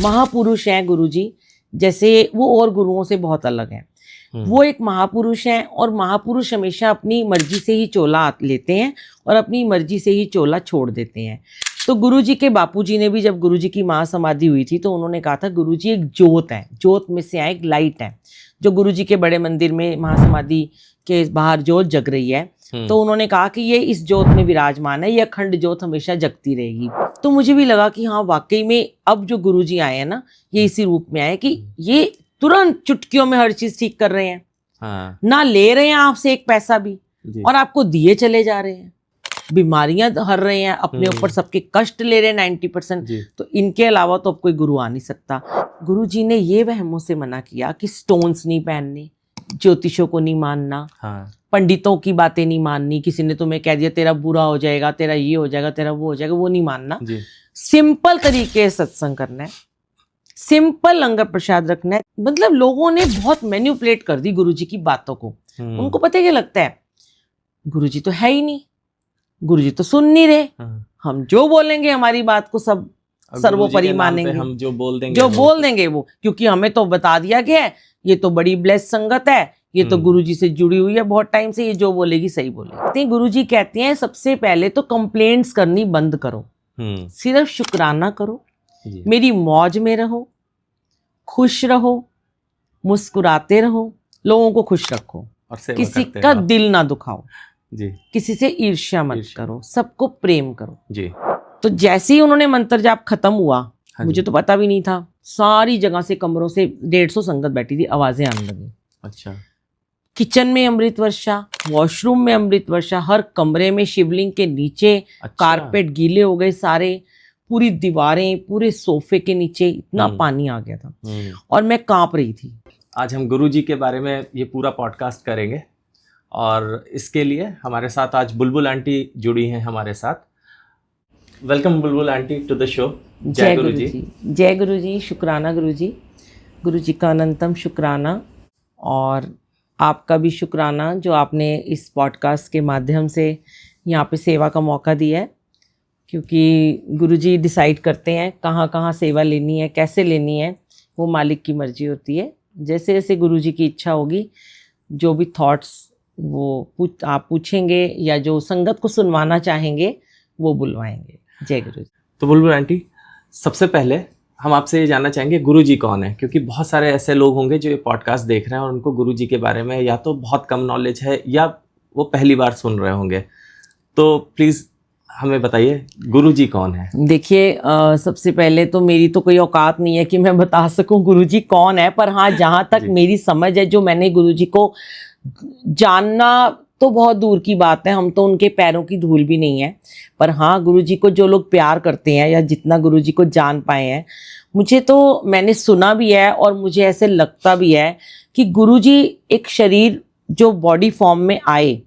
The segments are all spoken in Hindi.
महापुरुष हैं गुरुजी, जैसे वो और गुरुओं से बहुत अलग हैं। वो एक महापुरुष हैं और महापुरुष हमेशा अपनी मर्जी से ही चोला लेते हैं और अपनी मर्जी से ही चोला छोड़ देते हैं। तो गुरुजी के बापूजी ने भी जब गुरुजी की महासमाधि हुई थी तो उन्होंने कहा था गुरुजी एक जोत है, जोत में से एक लाइट है जो गुरुजी के बड़े मंदिर में महासमाधि के बाहर जोत जग रही है। तो उन्होंने कहा कि ये इस जोत में विराजमान है, ये अखंड जोत हमेशा जगती रहेगी। तो मुझे भी लगा कि हाँ वाकई में अब जो गुरुजी आए हैं ना, ये इसी रूप में आए कि ये तुरंत चुटकियों में हर चीज ठीक कर रहे हैं। हाँ। ना ले रहे हैं आपसे एक पैसा भी और आपको दिए चले जा रहे हैं, बीमारियां हर रहे हैं, अपने ऊपर सबके कष्ट ले रहे हैं 90%। तो इनके अलावा तो अब कोई गुरु आ नहीं सकता। गुरुजी ने ये वहमों से मना किया कि स्टोन्स नहीं पहनने, ज्योतिषों को नहीं मानना, हाँ। पंडितों की बातें नहीं माननी, किसी ने तुम्हें कह दिया तेरा बुरा हो जाएगा, तेरा ये हो जाएगा, तेरा वो हो जाएगा, वो नहीं मानना। सिंपल तरीके से सत्संग करना है, सिंपल लंगर प्रसाद रखना है। मतलब लोगों ने बहुत मैन्युपुलेट कर दी गुरुजी की बातों को। उनको पता है क्या लगता है, गुरुजी तो है ही नहीं, गुरुजी तो सुन नहीं रहे, हम जो बोलेंगे हमारी बात को सब सर्वोपरि मानेंगे, हम जो बोल देंगे वो, क्योंकि हमें तो बता दिया गया है ये तो बड़ी ब्लेस संगत है, ये तो गुरुजी से जुड़ी हुई है बहुत टाइम से, ये जो बोलेगी सही बोलेगी। गुरुजी कहते हैं सबसे पहले तो कंप्लेंट्स करनी बंद करो, सिर्फ शुक्राना करो, मेरी मौज में रहो, खुश रहो, मुस्कुराते रहो, लोगों को खुश रखो और किसी का दिल ना दुखाओ जी, किसी से ईर्ष्या मत करो, सबको प्रेम करो जी। तो जैसे ही उन्होंने मंत्र जाप खत्म हुआ, मुझे तो पता भी नहीं था, सारी जगह से कमरों से 150 संगत बैठी थी, आवाजें आने लगी। अच्छा। किचन में अमृत वर्षा, वॉशरूम में अमृत वर्षा, हर कमरे में शिवलिंग के नीचे कारपेट गीले हो गए सारे, पूरी दीवारें, पूरे सोफे के नीचे इतना पानी आ गया था और मैं कांप रही थी। आज हम गुरुजी के बारे में ये पूरा पॉडकास्ट करेंगे और इसके लिए हमारे साथ आज बुलबुल आंटी जुड़ी हैं हमारे साथ। Welcome Bulbul aunty to the show. जय गुरुजी। जय गुरुजी, शुक्राना गुरुजी, गुरुजी का अनंतम शुक्राना और आपका भी शुक्राना जो आपने इस पॉडकास्ट के माध्यम से यहाँ पे सेवा का मौका दिया है, क्योंकि गुरुजी डिसाइड करते हैं कहाँ कहाँ सेवा लेनी है, कैसे लेनी है, वो मालिक की मर्जी होती है। जैसे जैसे गुरुजी की इच्छा होगी, जो भी थॉट्स वो आप पूछेंगे या जो संगत को सुनवाना चाहेंगे वो बुलवाएंगे। जय गुरुजी। तो बुलबुल आंटी, सबसे पहले हम आपसे ये जानना चाहेंगे गुरुजी कौन है, क्योंकि बहुत सारे ऐसे लोग होंगे जो ये पॉडकास्ट देख रहे हैं और उनको गुरुजी के बारे में या तो बहुत कम नॉलेज है या वो पहली बार सुन रहे होंगे। तो प्लीज़ हमें बताइए गुरुजी कौन है। देखिए, सबसे पहले तो मेरी तो कोई औकात नहीं है कि मैं बता सकूं गुरुजी कौन है, पर हाँ जहाँ तक मेरी समझ है, जो मैंने गुरुजी को जानना तो बहुत दूर की बात है, हम तो उनके पैरों की धूल भी नहीं है, पर हाँ गुरुजी को जो लोग प्यार करते हैं या जितना गुरुजी को जान पाए हैं, मुझे तो मैंने सुना भी है और मुझे ऐसे लगता भी है कि गुरुजी एक शरीर जो बॉडी फॉर्म में आए,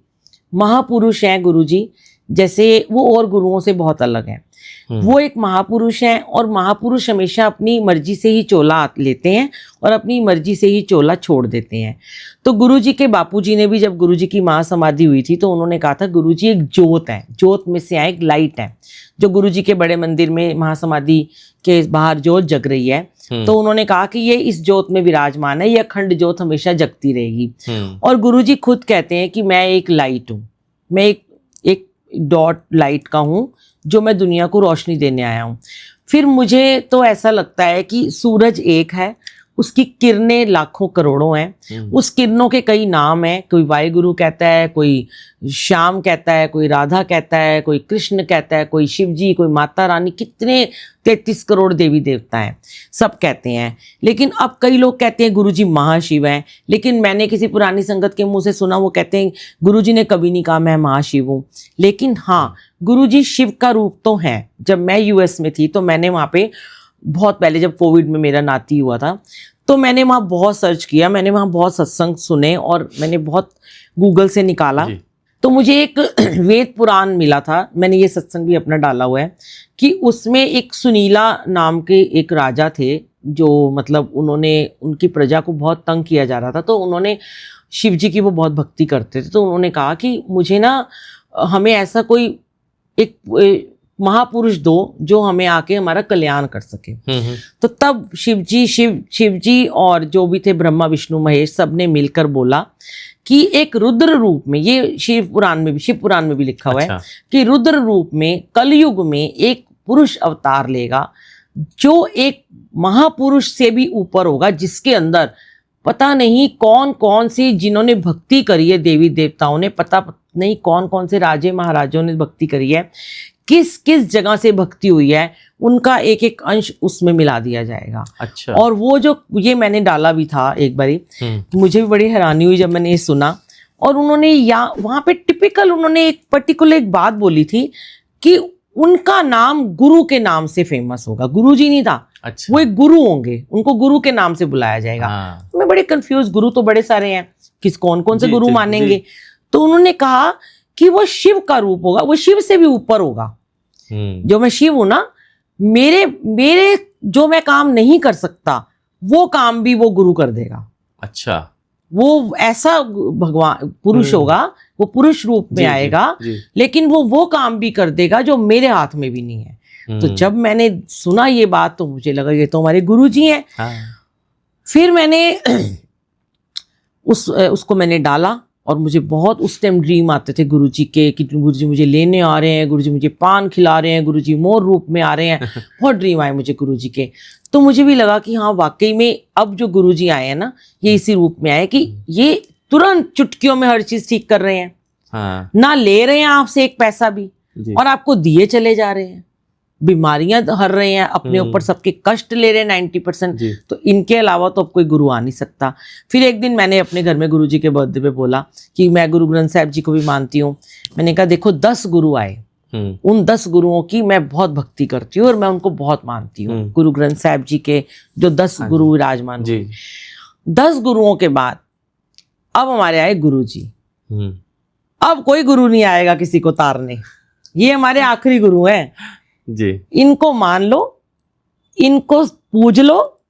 महापुरुष हैं गुरुजी, जैसे वो और गुरुओं से बहुत अलग हैं। वो एक महापुरुष हैं और महापुरुष हमेशा अपनी मर्जी से ही चोला लेते हैं और अपनी मर्जी से ही चोला छोड़ देते हैं। तो गुरुजी के बापूजी ने भी जब गुरुजी की महासमाधि हुई थी तो उन्होंने कहा था गुरुजी एक जोत है, जोत में से एक लाइट है जो गुरुजी के बड़े मंदिर में महासमाधि के बाहर जोत जग रही है। तो उन्होंने कहा कि ये इस जोत में विराजमान है, ये अखंड जोत हमेशा जगती रहेगी। और गुरुजी खुद कहते हैं कि मैं एक लाइट हूँ, मैं एक डॉट लाइट का हूँ जो मैं दुनिया को रोशनी देने आया हूँ। फिर मुझे तो ऐसा लगता है कि सूरज एक है, उसकी किरणें लाखों करोड़ों हैं, उस किरणों के कई नाम हैं, कोई वायुगुरु कहता है, कोई श्याम कहता है, कोई राधा कहता है, कोई कृष्ण कहता है, कोई शिव जी, कोई माता रानी, कितने 33 करोड़ देवी देवता हैं, सब कहते हैं। लेकिन अब कई लोग कहते हैं गुरुजी महाशिव हैं, लेकिन मैंने किसी पुरानी संगत के मुंह से सुना, वो कहते हैं गुरुजी ने कभी नहीं कहा मैं महाशिव हूँ। लेकिन हाँ, गुरुजी शिव का रूप तो है। जब मैं यूएस में थी तो मैंने वहाँ पे बहुत पहले, जब कोविड में मेरा नाती हुआ था, तो मैंने वहाँ बहुत सर्च किया, मैंने वहाँ बहुत सत्संग सुने और मैंने बहुत गूगल से निकाला। तो मुझे एक वेद पुराण मिला था, मैंने ये सत्संग भी अपना डाला हुआ है, कि उसमें एक सुनीला नाम के एक राजा थे जो मतलब उन्होंने, उनकी प्रजा को बहुत तंग किया जा रहा था, तो उन्होंने शिव जी की वो बहुत भक्ति करते थे। तो उन्होंने कहा कि मुझे ना, हमें ऐसा कोई एक महापुरुष दो जो हमें आके हमारा कल्याण कर सके। तो तब शिव जी और जो भी थे ब्रह्मा विष्णु महेश सब ने मिलकर बोला कि एक रुद्र रूप में, ये शिव पुराण में भी लिखा हुआ है कि रुद्र रूप में कलयुग में एक पुरुष अवतार लेगा जो एक महापुरुष से भी ऊपर होगा, जिसके अंदर पता नहीं कौन कौन सी जिन्होंने भक्ति करी है, देवी देवताओं ने, पता नहीं कौन कौन से राजे महाराजों ने भक्ति करी है, किस किस जगह से भक्ति हुई है, उनका एक एक अंश उसमें मिला दिया जाएगा। अच्छा। और वो जो ये मैंने डाला भी था एक बारी, मुझे भी बड़ी हैरानी हुई जब मैंने ये सुना। और उन्होंने वहां पे टिपिकल उन्होंने एक पर्टिकुलर एक बात बोली थी कि उनका नाम गुरु के नाम से फेमस होगा। गुरु जी नहीं था। अच्छा। वो एक गुरु होंगे, उनको गुरु के नाम से बुलाया जाएगा। मैं बड़े कंफ्यूज, गुरु तो बड़े सारे हैं, कौन कौन से गुरु मानेंगे। तो उन्होंने कहा कि वो शिव का रूप होगा, वो शिव से भी ऊपर होगा। जो मैं शिव हूं ना, मेरे जो मैं काम नहीं कर सकता वो काम भी वो गुरु कर देगा। अच्छा। वो ऐसा भगवान पुरुष होगा, वो पुरुष रूप में आएगा, लेकिन वो काम भी कर देगा जो मेरे हाथ में भी नहीं है। तो जब मैंने सुना ये बात तो मुझे लगा ये तो हमारे गुरु जी हैं। फिर मैंने उसको मैंने डाला और मुझे बहुत उस टाइम ड्रीम आते थे गुरुजी के कि गुरुजी मुझे लेने आ रहे हैं, गुरुजी मुझे पान खिला रहे हैं, गुरुजी मोर रूप में आ रहे हैं। बहुत ड्रीम आए मुझे गुरुजी के। तो मुझे भी लगा कि हाँ वाकई में अब जो गुरुजी आए हैं ना, ये इसी रूप में आए कि ये तुरंत चुटकियों में हर चीज ठीक कर रहे हैं। ना ले रहे हैं आपसे एक पैसा भी, और आपको दिए चले जा रहे हैं। बीमारियां हर रहे हैं, अपने ऊपर सबके कष्ट ले रहे हैं 90%। तो इनके अलावा तो अब कोई गुरु आ नहीं सकता। फिर एक दिन मैंने अपने घर में गुरुजी के बर्थडे पे बोला कि मैं गुरु ग्रंथ साहिब जी को भी मानती हूँ। मैंने कहा देखो 10 गुरु आए, उन 10 गुरुओं की मैं बहुत भक्ति करती हूँ और मैं उनको बहुत मानती हूँ। गुरु ग्रंथ साहिब जी के जो 10 गुरु विराजमान, 10 गुरुओं के बाद अब हमारे आए गुरु जी। अब कोई गुरु नहीं आएगा किसी को तारने, ये हमारे आखिरी गुरु हैं जी। इनको मान लो, इनको पूज लो,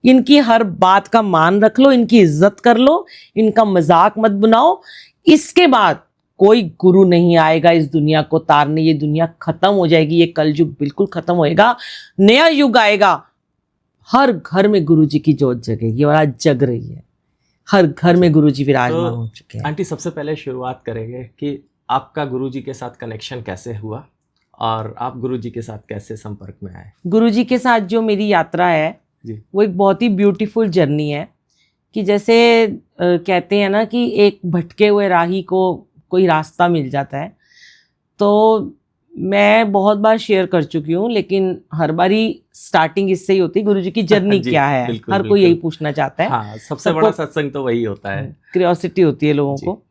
इनकी हर बात का मान रख लो, इनकी इज्जत कर लो, इनका मजाक मत बनाओ। इसके बाद कोई गुरु नहीं आएगा इस दुनिया को तारने। ये दुनिया खत्म हो जाएगी, ये कलयुग बिल्कुल खत्म होएगा, नया युग आएगा। हर घर में गुरु जी की जोत जगेगी और आज जग रही है। हर घर में गुरु जी विराजमान हो चुके हैं। आंटी सबसे पहले शुरुआत करेंगे कि आपका गुरु जी के साथ कनेक्शन कैसे हुआ और आप गुरुजी के साथ कैसे संपर्क में आए? गुरुजी के साथ जो मेरी यात्रा है जी, वो एक बहुत ही ब्यूटीफुल जर्नी है। कि जैसे कहते हैं ना कि एक भटके हुए राही को कोई रास्ता मिल जाता है। तो मैं बहुत बार शेयर कर चुकी हूँ, लेकिन हर बारी स्टार्टिंग इससे ही होती है, गुरुजी की जर्नी क्या है। हर कोई यही पूछना चाहता है। हाँ, सबसे बड़ा सत्संग तो वही होता है। क्यूरियोसिटी होती है लोगों को।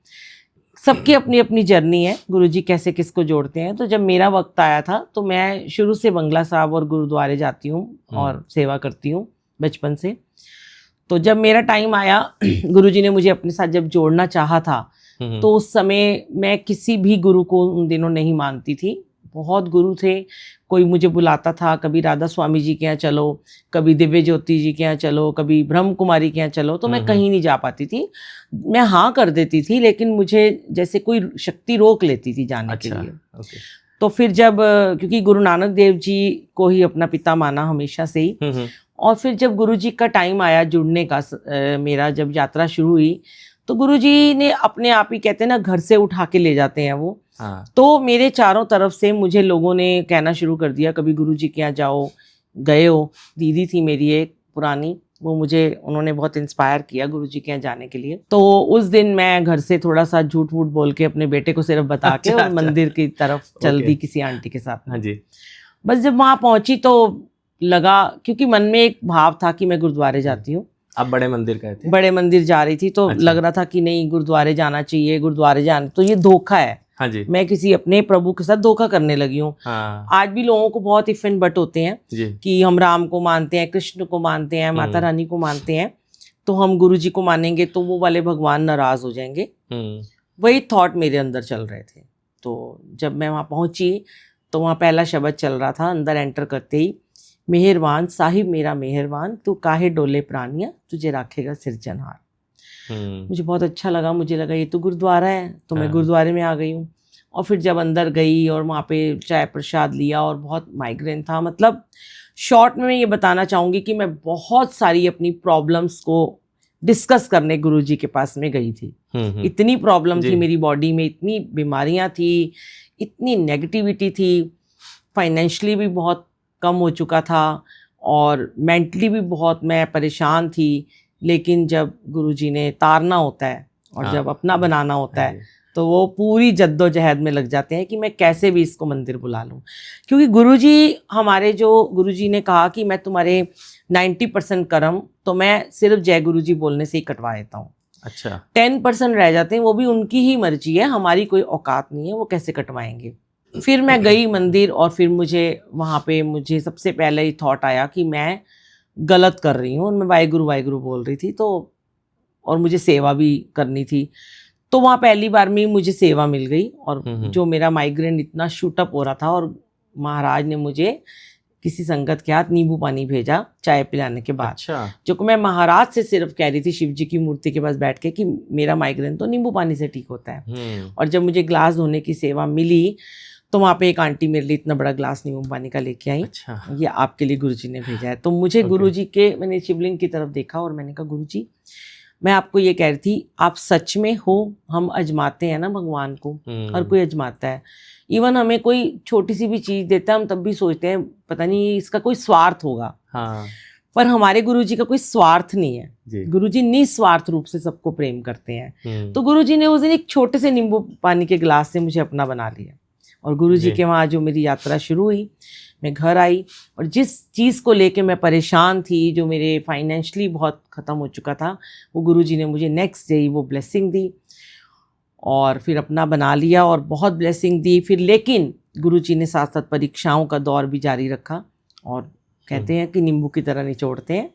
सबकी अपनी अपनी जर्नी है, गुरुजी कैसे किसको जोड़ते हैं। तो जब मेरा वक्त आया था तो मैं शुरू से बंगला साहब और गुरुद्वारे जाती हूँ और सेवा करती हूँ बचपन से। तो जब मेरा टाइम आया, गुरुजी ने मुझे अपने साथ जब जोड़ना चाहा था, तो उस समय मैं किसी भी गुरु को उन दिनों नहीं मानती थी। बहुत गुरु थे, कोई मुझे बुलाता था, कभी राधा स्वामी जी के यहाँ चलो, कभी दिव्य ज्योति जी के यहाँ चलो, कभी ब्रह्म कुमारी के यहाँ चलो। तो मैं कहीं नहीं जा पाती थी। मैं हाँ कर देती थी, लेकिन मुझे जैसे कोई शक्ति रोक लेती थी जाने के लिए। तो फिर जब, क्योंकि गुरु नानक देव जी को ही अपना पिता माना हमेशा से ही, और फिर जब गुरु जी का टाइम आया जुड़ने का, मेरा जब यात्रा शुरू हुई, तो गुरु जी ने अपने आप ही, कहते हैं ना, घर से उठा के ले जाते हैं वो। हाँ। तो मेरे चारों तरफ से मुझे लोगों ने कहना शुरू कर दिया, कभी गुरुजी के यहाँ जाओ, गए हो। दीदी थी मेरी एक पुरानी, वो उन्होंने बहुत इंस्पायर किया गुरुजी के यहाँ जाने के लिए। तो उस दिन मैं घर से थोड़ा सा झूठ वूठ बोल के अपने बेटे को सिर्फ बता के और मंदिर की तरफ चल दी किसी आंटी के साथ। हाँ जी। बस जब वहाँ पहुंची तो लगा, क्योंकि मन में एक भाव था कि मैं गुरुद्वारे जाती हूँ। आप बड़े मंदिर गए थे? बड़े मंदिर जा रही थी, तो लग रहा था कि नहीं, गुरुद्वारे जाना चाहिए, गुरुद्वारे जाना तो ये धोखा है। हाँ जी। मैं किसी अपने प्रभु के साथ धोखा करने लगी हूँ। हाँ। आज भी लोगों को बहुत इफ एंड बट होते हैं कि हम राम को मानते हैं, कृष्ण को मानते हैं, माता रानी को मानते हैं, तो हम गुरुजी को मानेंगे तो वो वाले भगवान नाराज हो जाएंगे। वही थॉट मेरे अंदर चल रहे थे। तो जब मैं वहाँ पहुंची तो वहाँ पहला शब्द चल रहा था अंदर एंटर करते ही, मेहरबान साहिब मेरा मेहरबान, तू काहे डोले प्राणिया, तुझे रखेगा सिरजनहार। मुझे बहुत अच्छा लगा। मुझे लगा ये तो गुरुद्वारा है, तो मैं गुरुद्वारे में आ गई हूँ। और फिर जब अंदर गई और वहाँ पे चाय प्रसाद लिया और बहुत माइग्रेन था, मतलब शॉर्ट में मैं ये बताना चाहूँगी कि मैं बहुत सारी अपनी प्रॉब्लम्स को डिस्कस करने गुरुजी के पास में गई थी। इतनी प्रॉब्लम थी मेरी बॉडी में, इतनी बीमारियां थी, इतनी नेगेटिविटी थी, फाइनेंशियली भी बहुत कम हो चुका था और मेंटली भी बहुत मैं परेशान थी। लेकिन जब गुरुजी ने तारना होता है और जब अपना बनाना होता है तो वो पूरी जद्दोजहद में लग जाते हैं कि मैं कैसे भी इसको मंदिर बुला लूं। क्योंकि गुरुजी ने कहा कि मैं तुम्हारे 90% कर्म तो मैं सिर्फ जय गुरुजी बोलने से ही कटवा देता हूँ। अच्छा। 10% रह जाते हैं, वो भी उनकी ही मर्जी है, हमारी कोई औकात नहीं है, वो कैसे कटवाएंगे। फिर मैं गई मंदिर और फिर मुझे सबसे पहले ही थॉट आया कि मैं गलत कर रही हूँ और मैं वाहिगुरु वाहिगुरु बोल रही थी, तो और मुझे सेवा भी करनी थी। तो वहाँ पहली बार में मुझे सेवा मिल गई और जो मेरा माइग्रेन इतना शूटअप हो रहा था और महाराज ने मुझे किसी संगत के हाथ नींबू पानी भेजा चाय पिलाने के बाद। अच्छा। जो कि मैं महाराज से सिर्फ कह रही थी शिव जी की मूर्ति के पास बैठ के कि मेरा माइग्रेन तो नींबू पानी से ठीक होता है। और जब मुझे ग्लास धोने की सेवा मिली तो वहाँ पे एक आंटी मेरे लिए इतना बड़ा ग्लास नींबू पानी का लेके आई। अच्छा। ये आपके लिए गुरुजी ने भेजा है। तो मुझे गुरुजी के, मैंने शिवलिंग की तरफ देखा और मैंने कहा गुरुजी मैं आपको ये कह रही थी, आप सच में हो, हम अजमाते हैं ना भगवान को, हर कोई अजमाता है। इवन हमें कोई छोटी सी भी चीज देता है हम तब भी सोचते हैं पता नहीं इसका कोई स्वार्थ होगा। हाँ। पर हमारे गुरुजी का कोई स्वार्थ नहीं है। गुरुजी निस्वार्थ रूप से सबको प्रेम करते हैं। तो गुरुजी ने उस दिन एक छोटे से नींबू पानी के गिलास से मुझे अपना बना लिया और गुरुजी के वहाँ जो मेरी यात्रा शुरू हुई, मैं घर आई और जिस चीज़ को लेके मैं परेशान थी, जो मेरे फाइनेंशियली बहुत ख़त्म हो चुका था, वो गुरुजी ने मुझे नेक्स्ट डे वो ब्लेसिंग दी और फिर अपना बना लिया और बहुत ब्लेसिंग दी। फिर लेकिन गुरुजी ने साथ साथ परीक्षाओं का दौर भी जारी रखा और कहते हैं कि नींबू की तरह निचोड़ते हैं।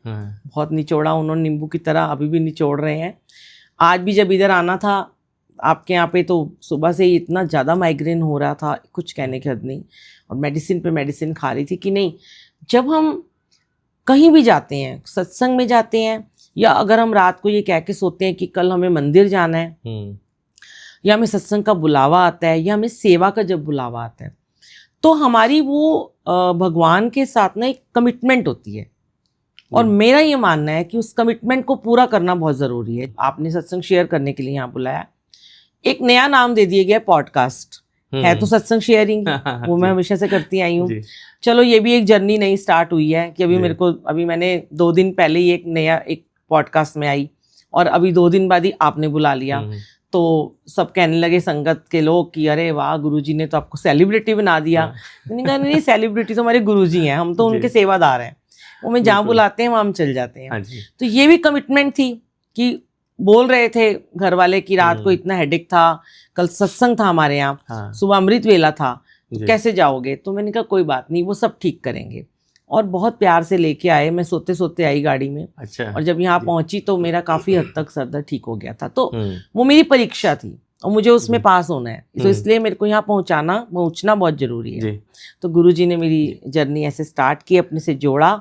बहुत निचोड़ा उन्होंने नींबू की तरह, अभी भी निचोड़ रहे हैं। आज भी जब इधर आना था आपके यहाँ पे तो सुबह से ही इतना ज़्यादा माइग्रेन हो रहा था, कुछ कहने की हद नहीं। और मेडिसिन पे मेडिसिन खा रही थी कि नहीं, जब हम कहीं भी जाते हैं, सत्संग में जाते हैं या अगर हम रात को ये कह के सोते हैं कि कल हमें मंदिर जाना है या हमें सत्संग का बुलावा आता है या हमें सेवा का जब बुलावा आता है, तो हमारी वो भगवान के साथ ना एक कमिटमेंट होती है। और मेरा ये मानना है कि उस कमिटमेंट को पूरा करना बहुत ज़रूरी है। आपने सत्संग शेयर करने के लिए यहाँ बुलाया, एक नया नाम दे दिया गया पॉडकास्ट, है तो सत्संग शेयरिंग, वो मैं हमेशा से करती आई हूँ। चलो ये भी एक जर्नी नई स्टार्ट हुई है कि अभी मैंने 2 दिन पहले ही एक पॉडकास्ट में आई और अभी 2 दिन बाद ही आपने बुला लिया। तो सब कहने लगे संगत के लोग कि अरे वाह गुरुजी ने तो आपको सेलिब्रिटी बना दिया। मैंने कहा नहीं, सेलिब्रिटी तो हमारे गुरुजी हैं, हम तो उनके सेवादार हैं, वो मैं जहाँ बुलाते हैं वहाँ हम चल जाते हैं। तो ये भी कमिटमेंट थी कि बोल रहे थे घर वाले कि रात को इतना हेडेक था, कल सत्संग था हमारे यहाँ, सुबह अमृत वेला था, तो कैसे जाओगे। तो मैंने कहा कोई बात नहीं, वो सब ठीक करेंगे। और बहुत प्यार से लेके आए, मैं सोते सोते आई गाड़ी में। अच्छा। और जब यहाँ पहुंची तो मेरा काफ़ी हद तक सर दर्द ठीक हो गया था। तो वो मेरी परीक्षा थी और मुझे उसमें पास होना है, तो इसलिए मेरे को यहाँ पहुँचना बहुत ज़रूरी है। तो गुरुजी ने मेरी जर्नी ऐसे स्टार्ट की, अपने से जोड़ा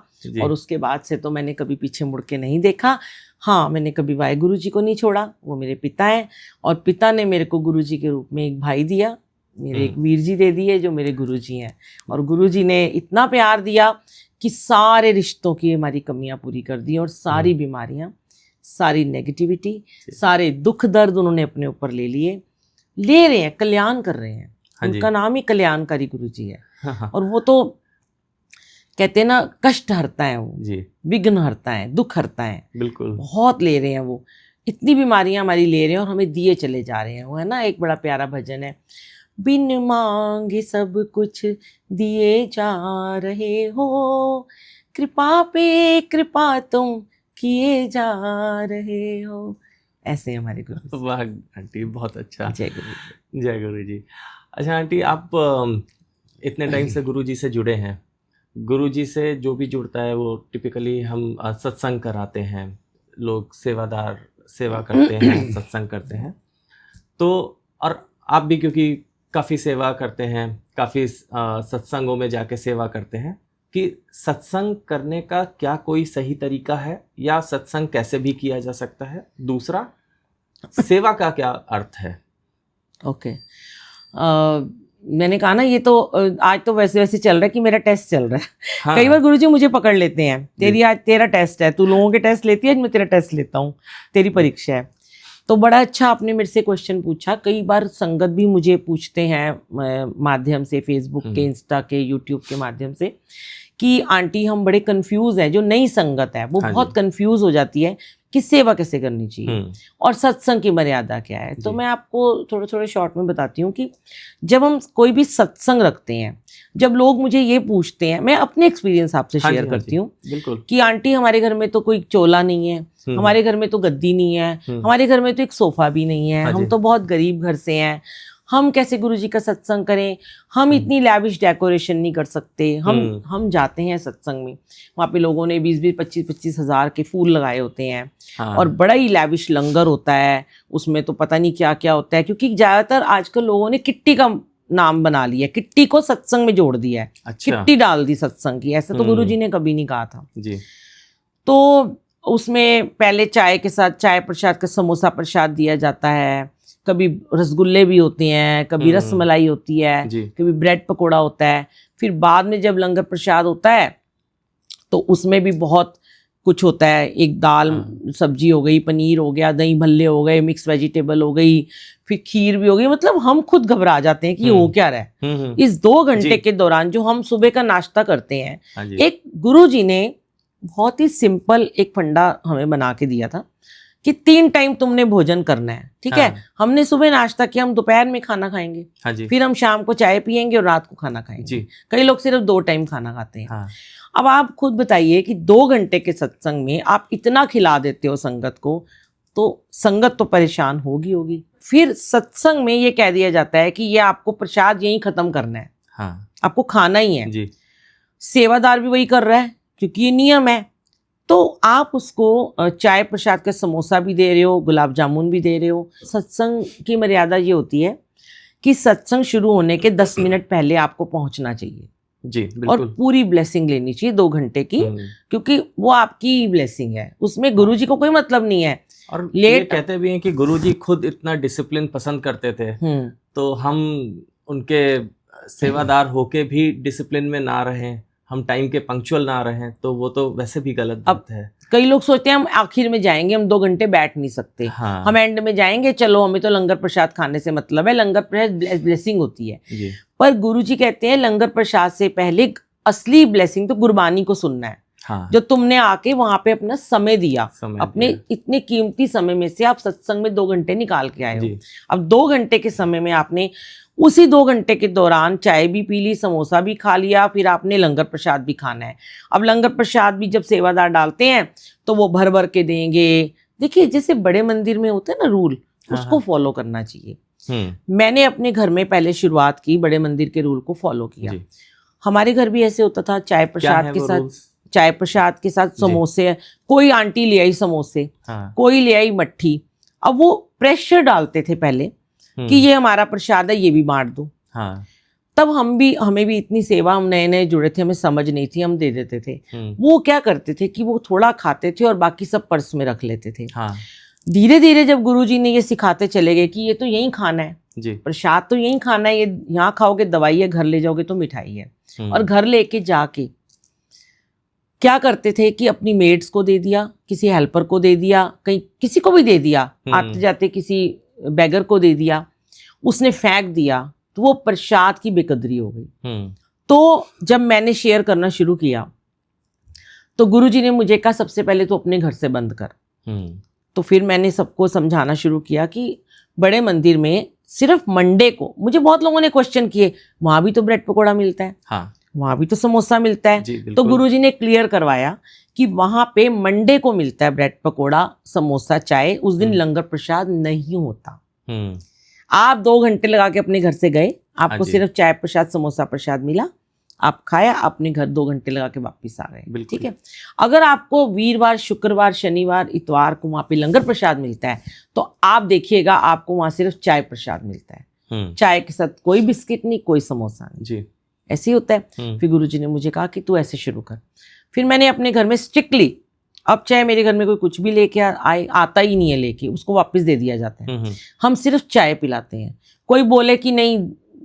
और उसके बाद से तो मैंने कभी पीछे मुड़ के नहीं देखा। हाँ, मैंने कभी वाहिगुरु जी को नहीं छोड़ा, वो मेरे पिता हैं और पिता ने मेरे को गुरुजी के रूप में एक भाई दिया, मेरे एक वीर जी दे दिए जो मेरे गुरुजी हैं। और गुरुजी ने इतना प्यार दिया कि सारे रिश्तों की हमारी कमियां पूरी कर दी और सारी बीमारियां, सारी नेगेटिविटी, सारे दुख दर्द उन्होंने अपने ऊपर ले रहे हैं, कल्याण कर रहे हैं। उनका नाम ही कल्याणकारी गुरुजी है। और वो तो कहते हैं ना, कष्ट हरता है वो जी, विघ्न हरता है, दुख हरता है। बिल्कुल, बहुत ले रहे हैं वो, इतनी बीमारियां हमारी ले रहे हैं और हमें दिए चले जा रहे हैं। वो है ना, एक बड़ा प्यारा भजन है, बिन मांगे सब कुछ दिए जा रहे हो, कृपा पे कृपा तुम किए जा रहे हो। ऐसे हमारे गुरु। वाह आंटी, बहुत अच्छा। जय गुरु। जय गुरु जी। अच्छा आंटी, आप इतने टाइम से गुरु जी से जुड़े हैं, गुरुजी से जो भी जुड़ता है वो टिपिकली हम सत्संग कराते हैं, लोग सेवादार सेवा करते हैं, सत्संग करते हैं। तो और आप भी क्योंकि काफ़ी सेवा करते हैं, काफ़ी सत्संगों में जाके सेवा करते हैं, कि सत्संग करने का क्या कोई सही तरीका है या सत्संग कैसे भी किया जा सकता है? दूसरा, सेवा का क्या अर्थ है? ओके। मैंने कहा ना, ये तो आज तो वैसे वैसे चल रहा है कि मेरा टेस्ट चल रहा है। हाँ। कई बार गुरुजी मुझे पकड़ लेते हैं, तेरी आज तेरा टेस्ट है, तू लोगों के टेस्ट लेती है, आज मैं तेरा टेस्ट लेता हूँ, तेरी परीक्षा है। तो बड़ा अच्छा आपने मेरे से क्वेश्चन पूछा। कई बार संगत भी मुझे पूछते हैं माध्यम से, फेसबुक के, इंस्टा के, यूट्यूब के माध्यम से, कि आंटी हम बड़े कंफ्यूज हैं। जो नई संगत है वो बहुत कंफ्यूज हो जाती है कि सेवा कैसे करनी चाहिए और सत्संग की मर्यादा क्या है। तो मैं आपको थोड़े थोड़े शॉर्ट में बताती हूँ कि जब हम कोई भी सत्संग रखते हैं, जब लोग मुझे ये पूछते हैं, मैं अपने एक्सपीरियंस आपसे शेयर करती हूँ कि आंटी हमारे घर में तो कोई चोला नहीं है, हमारे घर में तो गद्दी नहीं है, हमारे घर में तो एक सोफा भी नहीं है, हम तो बहुत गरीब घर से हैं, हम कैसे गुरुजी का सत्संग करें, हम इतनी लैविश डेकोरेशन नहीं कर सकते। हम जाते हैं सत्संग में, वहाँ पे लोगों ने 20-20, 25-25 हज़ार के फूल लगाए होते हैं। हाँ। और बड़ा ही लैविश लंगर होता है, उसमें तो पता नहीं क्या क्या होता है, क्योंकि ज़्यादातर आजकल लोगों ने किट्टी का नाम बना लिया, किट्टी को सत्संग में जोड़ दिया है। अच्छा। किट्टी डाल दी सत्संग की, ऐसा तो गुरुजी ने कभी नहीं कहा था जी। तो उसमें पहले चाय के साथ चाय प्रसाद का समोसा प्रसाद दिया जाता है, कभी रसगुल्ले भी होते हैं, कभी रसमलाई होती है, कभी ब्रेड पकोड़ा होता है। फिर बाद में जब लंगर प्रसाद होता है तो उसमें भी बहुत कुछ होता है, एक दाल सब्जी हो गई, पनीर हो गया, दही भल्ले हो गए, मिक्स वेजिटेबल हो गई, फिर खीर भी हो गई। मतलब हम खुद घबरा जाते हैं कि हो क्या रहा है। इस 2 घंटे के दौरान जो हम सुबह का नाश्ता करते हैं, एक गुरुजी ने बहुत ही सिंपल एक फंडा हमें बना के दिया था कि 3 टाइम तुमने भोजन करना है, ठीक है। हमने सुबह नाश्ता किया, हम दोपहर में खाना खाएंगे, फिर हम शाम को चाय पियेंगे और रात को खाना खाएंगे। कई लोग सिर्फ 2 टाइम खाना खाते हैं। अब आप खुद बताइए कि 2 घंटे के सत्संग में आप इतना खिला देते हो संगत को, तो संगत तो परेशान होगी। फिर सत्संग में ये कह दिया जाता है कि ये आपको प्रसाद यहीं खत्म करना है, आपको खाना ही है जी। सेवादार भी वही कर रहा है क्योंकि ये नियम है। तो आप उसको चाय प्रसाद का समोसा भी दे रहे हो, गुलाब जामुन भी दे रहे हो। सत्संग की मर्यादा ये होती है कि सत्संग शुरू होने के 10 मिनट पहले आपको पहुंचना चाहिए जी, बिल्कुल। और पूरी ब्लेसिंग लेनी चाहिए 2 घंटे की, क्योंकि वो आपकी ब्लेसिंग है, उसमें गुरुजी को कोई मतलब नहीं है। और ये कहते भी हैं कि गुरुजी खुद इतना डिसिप्लिन पसंद करते थे, तो हम उनके सेवादार होके भी डिसिप्लिन में ना रहें, हम टाइम के पंक्चुअल ना रहें, तो वो तो वैसे भी गलत बात है। कई लोग सोचते हैं हम आखिर में जाएंगे, हम 2 घंटे बैठ नहीं सकते, हम एंड में जाएंगे, चलो हमें तो लंगर प्रसाद खाने से मतलब है, लंगर प्रसाद ब्लेसिंग होती है जी। पर गुरुजी कहते हैं लंगर प्रसाद से पहले असली ब्लेसिंग तो गुरबानी को सुनना है। जो तुमने आके वहां पे अपना समय दिया, अपने इतने कीमती समय में से आप सत्संग में 2 घंटे निकाल के आए हो। अब 2 घंटे के समय में आपने उसी 2 घंटे के दौरान चाय भी पी ली, समोसा भी खा लिया, फिर आपने लंगर प्रसाद भी खाना है। अब लंगर प्रसाद भी जब सेवादार डालते हैं तो वो भर भर के देंगे। देखिए जैसे बड़े मंदिर में होता है ना रूल, उसको फॉलो करना चाहिए। मैंने अपने घर में पहले शुरुआत की, बड़े मंदिर के रूल को फॉलो किया। हमारे घर भी ऐसे होता था, चाय प्रसाद के साथ समोसे, कोई आंटी ले आई समोसे, कोई ले आई मट्ठी। अब वो प्रेशर डालते थे पहले कि ये हमारा प्रसाद है, ये भी बांट दो। तब हमें भी इतनी सेवा, हम नए नए जुड़े थे, हमें समझ नहीं थी, हम दे देते थे। वो क्या करते थे कि वो थोड़ा खाते थे और बाकी सब पर्स में रख लेते थे। धीरे धीरे जब गुरुजी ने ये सिखाते चले गए कि ये तो यहीं खाना है जी, प्रसाद तो यहीं खाना है, ये यहाँ खाओगे दवाई है, घर ले जाओगे तो मिठाई है। और घर लेके जाके क्या करते थे कि अपनी मेड्स को दे दिया, किसी हेल्पर को दे दिया, कहीं किसी को भी दे दिया, आते जाते किसी बैगर को दे दिया, उसने फेंक दिया, तो वो प्रसाद की बेकदरी हो गई। तो जब मैंने शेयर करना शुरू किया तो गुरुजी ने मुझे कहा सबसे पहले तो अपने घर से बंद कर। तो फिर मैंने सबको समझाना शुरू किया कि बड़े मंदिर में सिर्फ मंडे को, मुझे बहुत लोगों ने क्वेश्चन किए, वहां भी तो ब्रेड पकोड़ा मिलता है, वहां भी तो समोसा मिलता है। तो गुरुजी ने क्लियर करवाया कि वहां पे मंडे को मिलता है ब्रेड पकोड़ा, समोसा, चाय, उस दिन लंगर प्रसाद नहीं होता। आप 2 घंटे लगा के अपने घर से गए, आपको सिर्फ चाय प्रसाद, समोसा प्रसाद मिला, आप खाया, अपने घर 2 घंटे लगा के वापिस आ गए। ठीक है। अगर आपको वीरवार, शुक्रवार, शनिवार, इतवार को वहां पे लंगर प्रसाद मिलता है, तो आप देखिएगा आपको वहां सिर्फ चाय प्रसाद मिलता है, चाय के साथ कोई बिस्किट नहीं, कोई समोसा नहीं जी। ऐसे ही होता है। फिर गुरुजी ने मुझे कहा कि तू ऐसे शुरू कर। फिर मैंने अपने घर में स्ट्रिक्टली, अब चाहे मेरे घर में कोई कुछ भी लेके आता ही नहीं है लेके, उसको वापस दे दिया जाता है। हम सिर्फ चाय पिलाते हैं। कोई बोले कि नहीं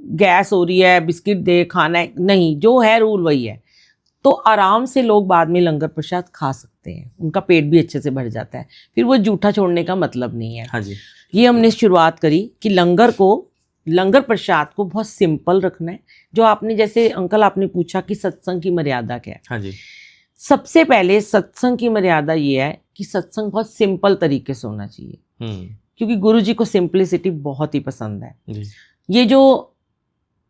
गैस हो रही है, बिस्किट दे, खाना है, नहीं, जो है रूल वही है। तो आराम से लोग बाद में लंगर प्रसाद खा सकते हैं, उनका पेट भी अच्छे से भर जाता है, फिर वो जूठा छोड़ने का मतलब नहीं है। हाँ जी। ये हमने शुरुआत करी कि लंगर प्रसाद को बहुत सिंपल रखना है। जो आपने, जैसे अंकल आपने पूछा कि सत्संग की मर्यादा क्या है, हाँ जी। सबसे पहले सत्संग की मर्यादा ये है कि सत्संग बहुत सिंपल तरीके से होना चाहिए, क्योंकि गुरु जी को सिंपलिसिटी बहुत ही पसंद है जी। ये जो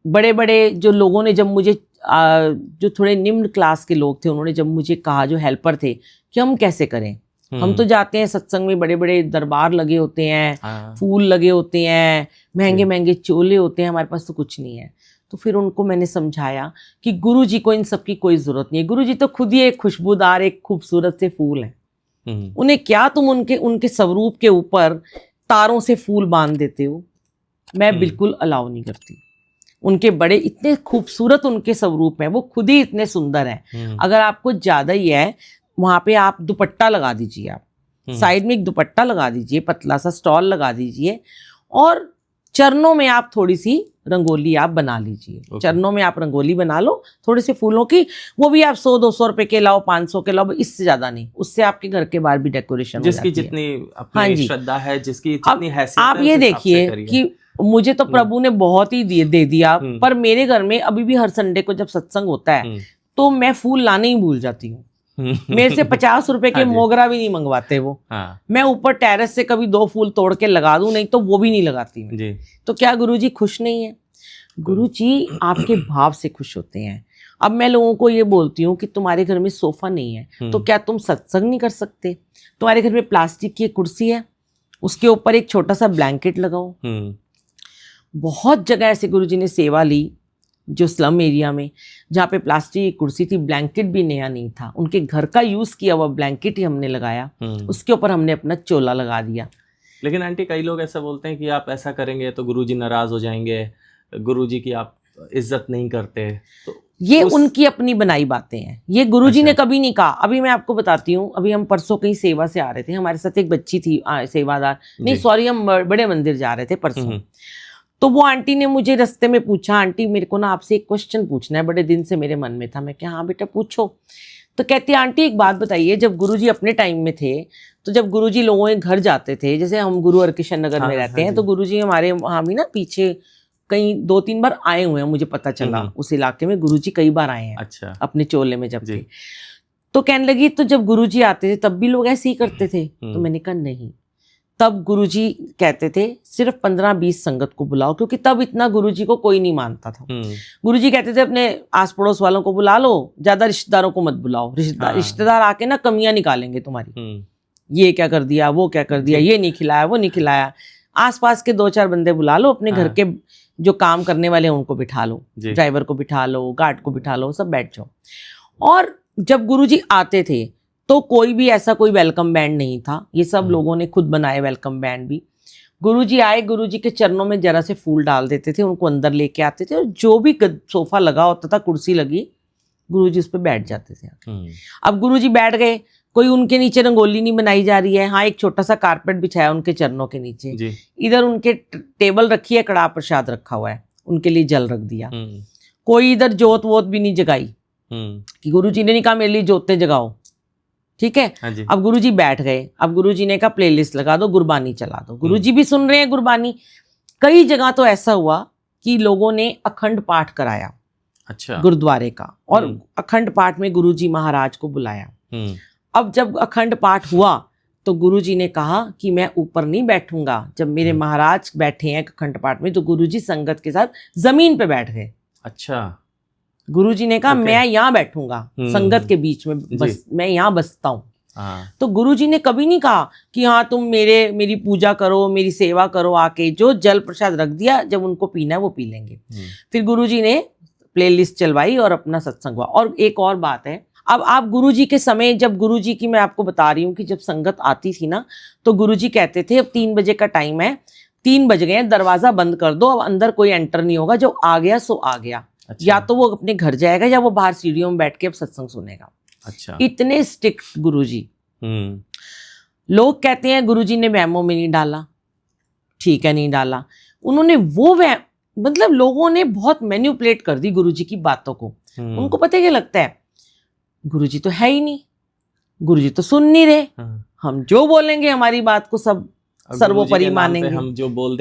बड़े बड़े जो लोगों ने, जब मुझे जो थोड़े निम्न क्लास के लोग थे, उन्होंने जब मुझे कहा, जो हेल्पर थे, कि हम कैसे करें, हम तो जाते हैं सत्संग में, बड़े बड़े दरबार लगे होते हैं, फूल लगे होते हैं, महंगे महंगे चोले होते हैं, हमारे पास तो कुछ नहीं है। तो फिर उनको मैंने समझाया कि गुरु जी को इन सब की कोई ज़रूरत नहीं है, गुरु जी तो खुद ही एक खुशबूदार, एक खूबसूरत से फूल हैं, उन्हें क्या तुम उनके स्वरूप के ऊपर तारों से फूल बांध देते हो। मैं बिल्कुल अलाउ नहीं करती। उनके बड़े इतने खूबसूरत उनके स्वरूप हैं, वो खुद ही इतने सुंदर हैं। अगर आपको ज़्यादा ही है, वहाँ पे आप दुपट्टा लगा दीजिए, आप साइड में एक दुपट्टा लगा दीजिए, पतला सा स्टॉल लगा दीजिए, और चरणों में आप थोड़ी सी रंगोली आप बना लीजिए। चरणों में आप रंगोली बना लो थोड़े से फूलों की, वो भी आप 100-200 रुपए के लाओ, 500 के लाओ, इससे ज्यादा नहीं, उससे आपके घर के बाहर भी डेकोरेशन जिसकी जितनी अपनी श्रद्धा है, जिसकी जितनी हैसियत आप ये देखिए कि मुझे तो प्रभु ने बहुत ही दे दिया, पर मेरे घर में अभी भी हर संडे को जब सत्संग होता है तो मैं फूल लाने ही भूल जाती हूँ। मेरे से 50 रुपए के मोगरा भी नहीं मंगवाते वो। मैं ऊपर टेरेस से कभी 2 फूल तोड़ के लगा दूं, नहीं तो वो भी नहीं लगाती मैं जी। तो क्या गुरुजी खुश नहीं है? गुरुजी आपके भाव से खुश होते हैं। अब मैं लोगों को ये बोलती हूँ कि तुम्हारे घर में सोफा नहीं है तो क्या तुम सत्संग नहीं कर सकते? तुम्हारे घर में प्लास्टिक की कुर्सी है, उसके ऊपर एक छोटा सा ब्लैंकेट लगाओ। बहुत जगह ऐसे गुरुजी ने सेवा ली, जो स्लम एरिया में, जहाँ पे प्लास्टिक की कुर्सी थी, ब्लैंकेट भी नया नहीं था, उनके घर का यूज़ किया हुआ ब्लैंकेट ही हमने लगाया, उसके ऊपर हमने अपना चोला लगा दिया। लेकिन आंटी, कई लोग ऐसा बोलते हैं कि आप ऐसा करेंगे तो गुरुजी नाराज़ हो जाएंगे, गुरुजी की आप इज्जत नहीं करते। तो ये उनकी अपनी बनाई बातें हैं, ये गुरुजी ने कभी नहीं कहा। अभी मैं आपको बताती हूँ, अभी हम परसों कहीं सेवा से आ रहे थे, हमारे साथ एक बच्ची थी सेवादार, नहीं सॉरी, हम बड़े मंदिर जा रहे थे परसों। तो वो आंटी ने मुझे रास्ते में पूछा, आंटी मेरे को ना आपसे एक क्वेश्चन पूछना है, बड़े दिन से मेरे मन में था। मैं क्या, हाँ बेटा पूछो। तो कहती है, आंटी एक बात बताइए, जब गुरुजी अपने टाइम में थे, तो जब गुरुजी लोगों के घर जाते थे, जैसे हम गुरु हरकिशन नगर में रहते हैं, तो गुरुजी हमारे वहाँ भी ना पीछे कहीं 2-3 बार आए हुए हैं, मुझे पता चला उस इलाके में गुरुजी कई बार आए हैं। अच्छा। अपने चोले में जब थे। तो कहने लगी, तो जब गुरुजी आते थे तब भी लोग ऐसे ही करते थे? तो मैंने कहा नहीं, तब गुरुजी कहते थे सिर्फ 15-20 संगत को बुलाओ, क्योंकि तब इतना गुरुजी को कोई नहीं मानता था। गुरुजी कहते थे अपने आस पड़ोस वालों को बुला लो, ज्यादा रिश्तेदारों को मत बुलाओ, रिश्तेदार आके ना कमियां निकालेंगे तुम्हारी, ये क्या कर दिया, वो क्या कर दिया, ये नहीं खिलाया, वो नहीं खिलाया। आसपास के 2-4 बंदे बुला लो, अपने घर के जो काम करने वाले हैं उनको बिठा लो, ड्राइवर को बिठा लो, गार्ड को बिठा लो, सब बैठ जाओ। और जब गुरुजी आते थे तो कोई भी ऐसा कोई वेलकम बैंड नहीं था, ये सब लोगों ने खुद बनाए वेलकम बैंड भी। गुरुजी आए, गुरुजी के चरणों में जरा से फूल डाल देते थे, उनको अंदर लेके आते थे, और जो भी सोफा लगा होता था, कुर्सी लगी, गुरुजी उस पर बैठ जाते थे। अब गुरुजी बैठ गए, कोई उनके नीचे रंगोली नहीं बनाई जा रही है, हाँ एक छोटा सा कारपेट बिछाया उनके चरणों के नीचे, इधर उनके टेबल रखी है, कड़ा प्रसाद रखा हुआ है, उनके लिए जल रख दिया, कोई इधर जोत वोत भी नहीं जगाई, कि गुरुजी ने नहीं कहा मेरे लिए जोतें जगाओ, ठीक है। अब गुरुजी बैठ गए, अब गुरुजी ने कहा प्लेलिस्ट लगा दो, गुरबानी चला दो, गुरुजी भी सुन रहे हैं गुरबानी। कई जगह तो ऐसा हुआ कि लोगों ने अखंड पाठ कराया, अच्छा, गुरुद्वारे का, और अखंड पाठ में गुरुजी महाराज को बुलाया। अब जब अखंड पाठ हुआ तो गुरुजी ने कहा कि मैं ऊपर नहीं बैठूंगा, जब मेरे महाराज बैठे हैं अखंड पाठ में, तो गुरुजी संगत के साथ जमीन पे बैठ गए। अच्छा। गुरुजी ने कहा मैं यहाँ बैठूंगा संगत के बीच में, बस मैं यहाँ बसता हूँ। तो गुरुजी ने कभी नहीं कहा कि हाँ तुम मेरी पूजा करो, मेरी सेवा करो आके, जो जल प्रसाद रख दिया, जब उनको पीना है वो पी लेंगे। फिर गुरुजी ने प्लेलिस्ट चलवाई और अपना सत्संग हुआ। और एक और बात है, अब आप गुरुजी के समय, जब गुरुजी की मैं आपको बता रही हूँ कि जब संगत आती थी ना, तो गुरुजी कहते थे अब 3 बजे का टाइम है, 3 बज गए हैं, दरवाजा बंद कर दो, अब अंदर कोई एंटर नहीं होगा, जो आ गया सो आ गया। अच्छा। या तो वो अपने घर जाएगा या वो बाहर सीढ़ियों में बैठ के अब सत्संग सुनेगा। अच्छा। इतने स्ट्रिक्ट गुरुजी। लोग कहते हैं गुरुजी ने वैमो में नहीं डाला, ठीक है नहीं डाला, उन्होंने वो मतलब लोगों ने बहुत मैन्युपुलेट कर दी गुरुजी की बातों को। उनको पता क्या लगता है, गुरुजी तो है ही नहीं, गुरुजी तो सुन नहीं रहे, हम जो बोलेंगे हमारी बात को सब सर्वोपरि मानेंगे, हम जो बोल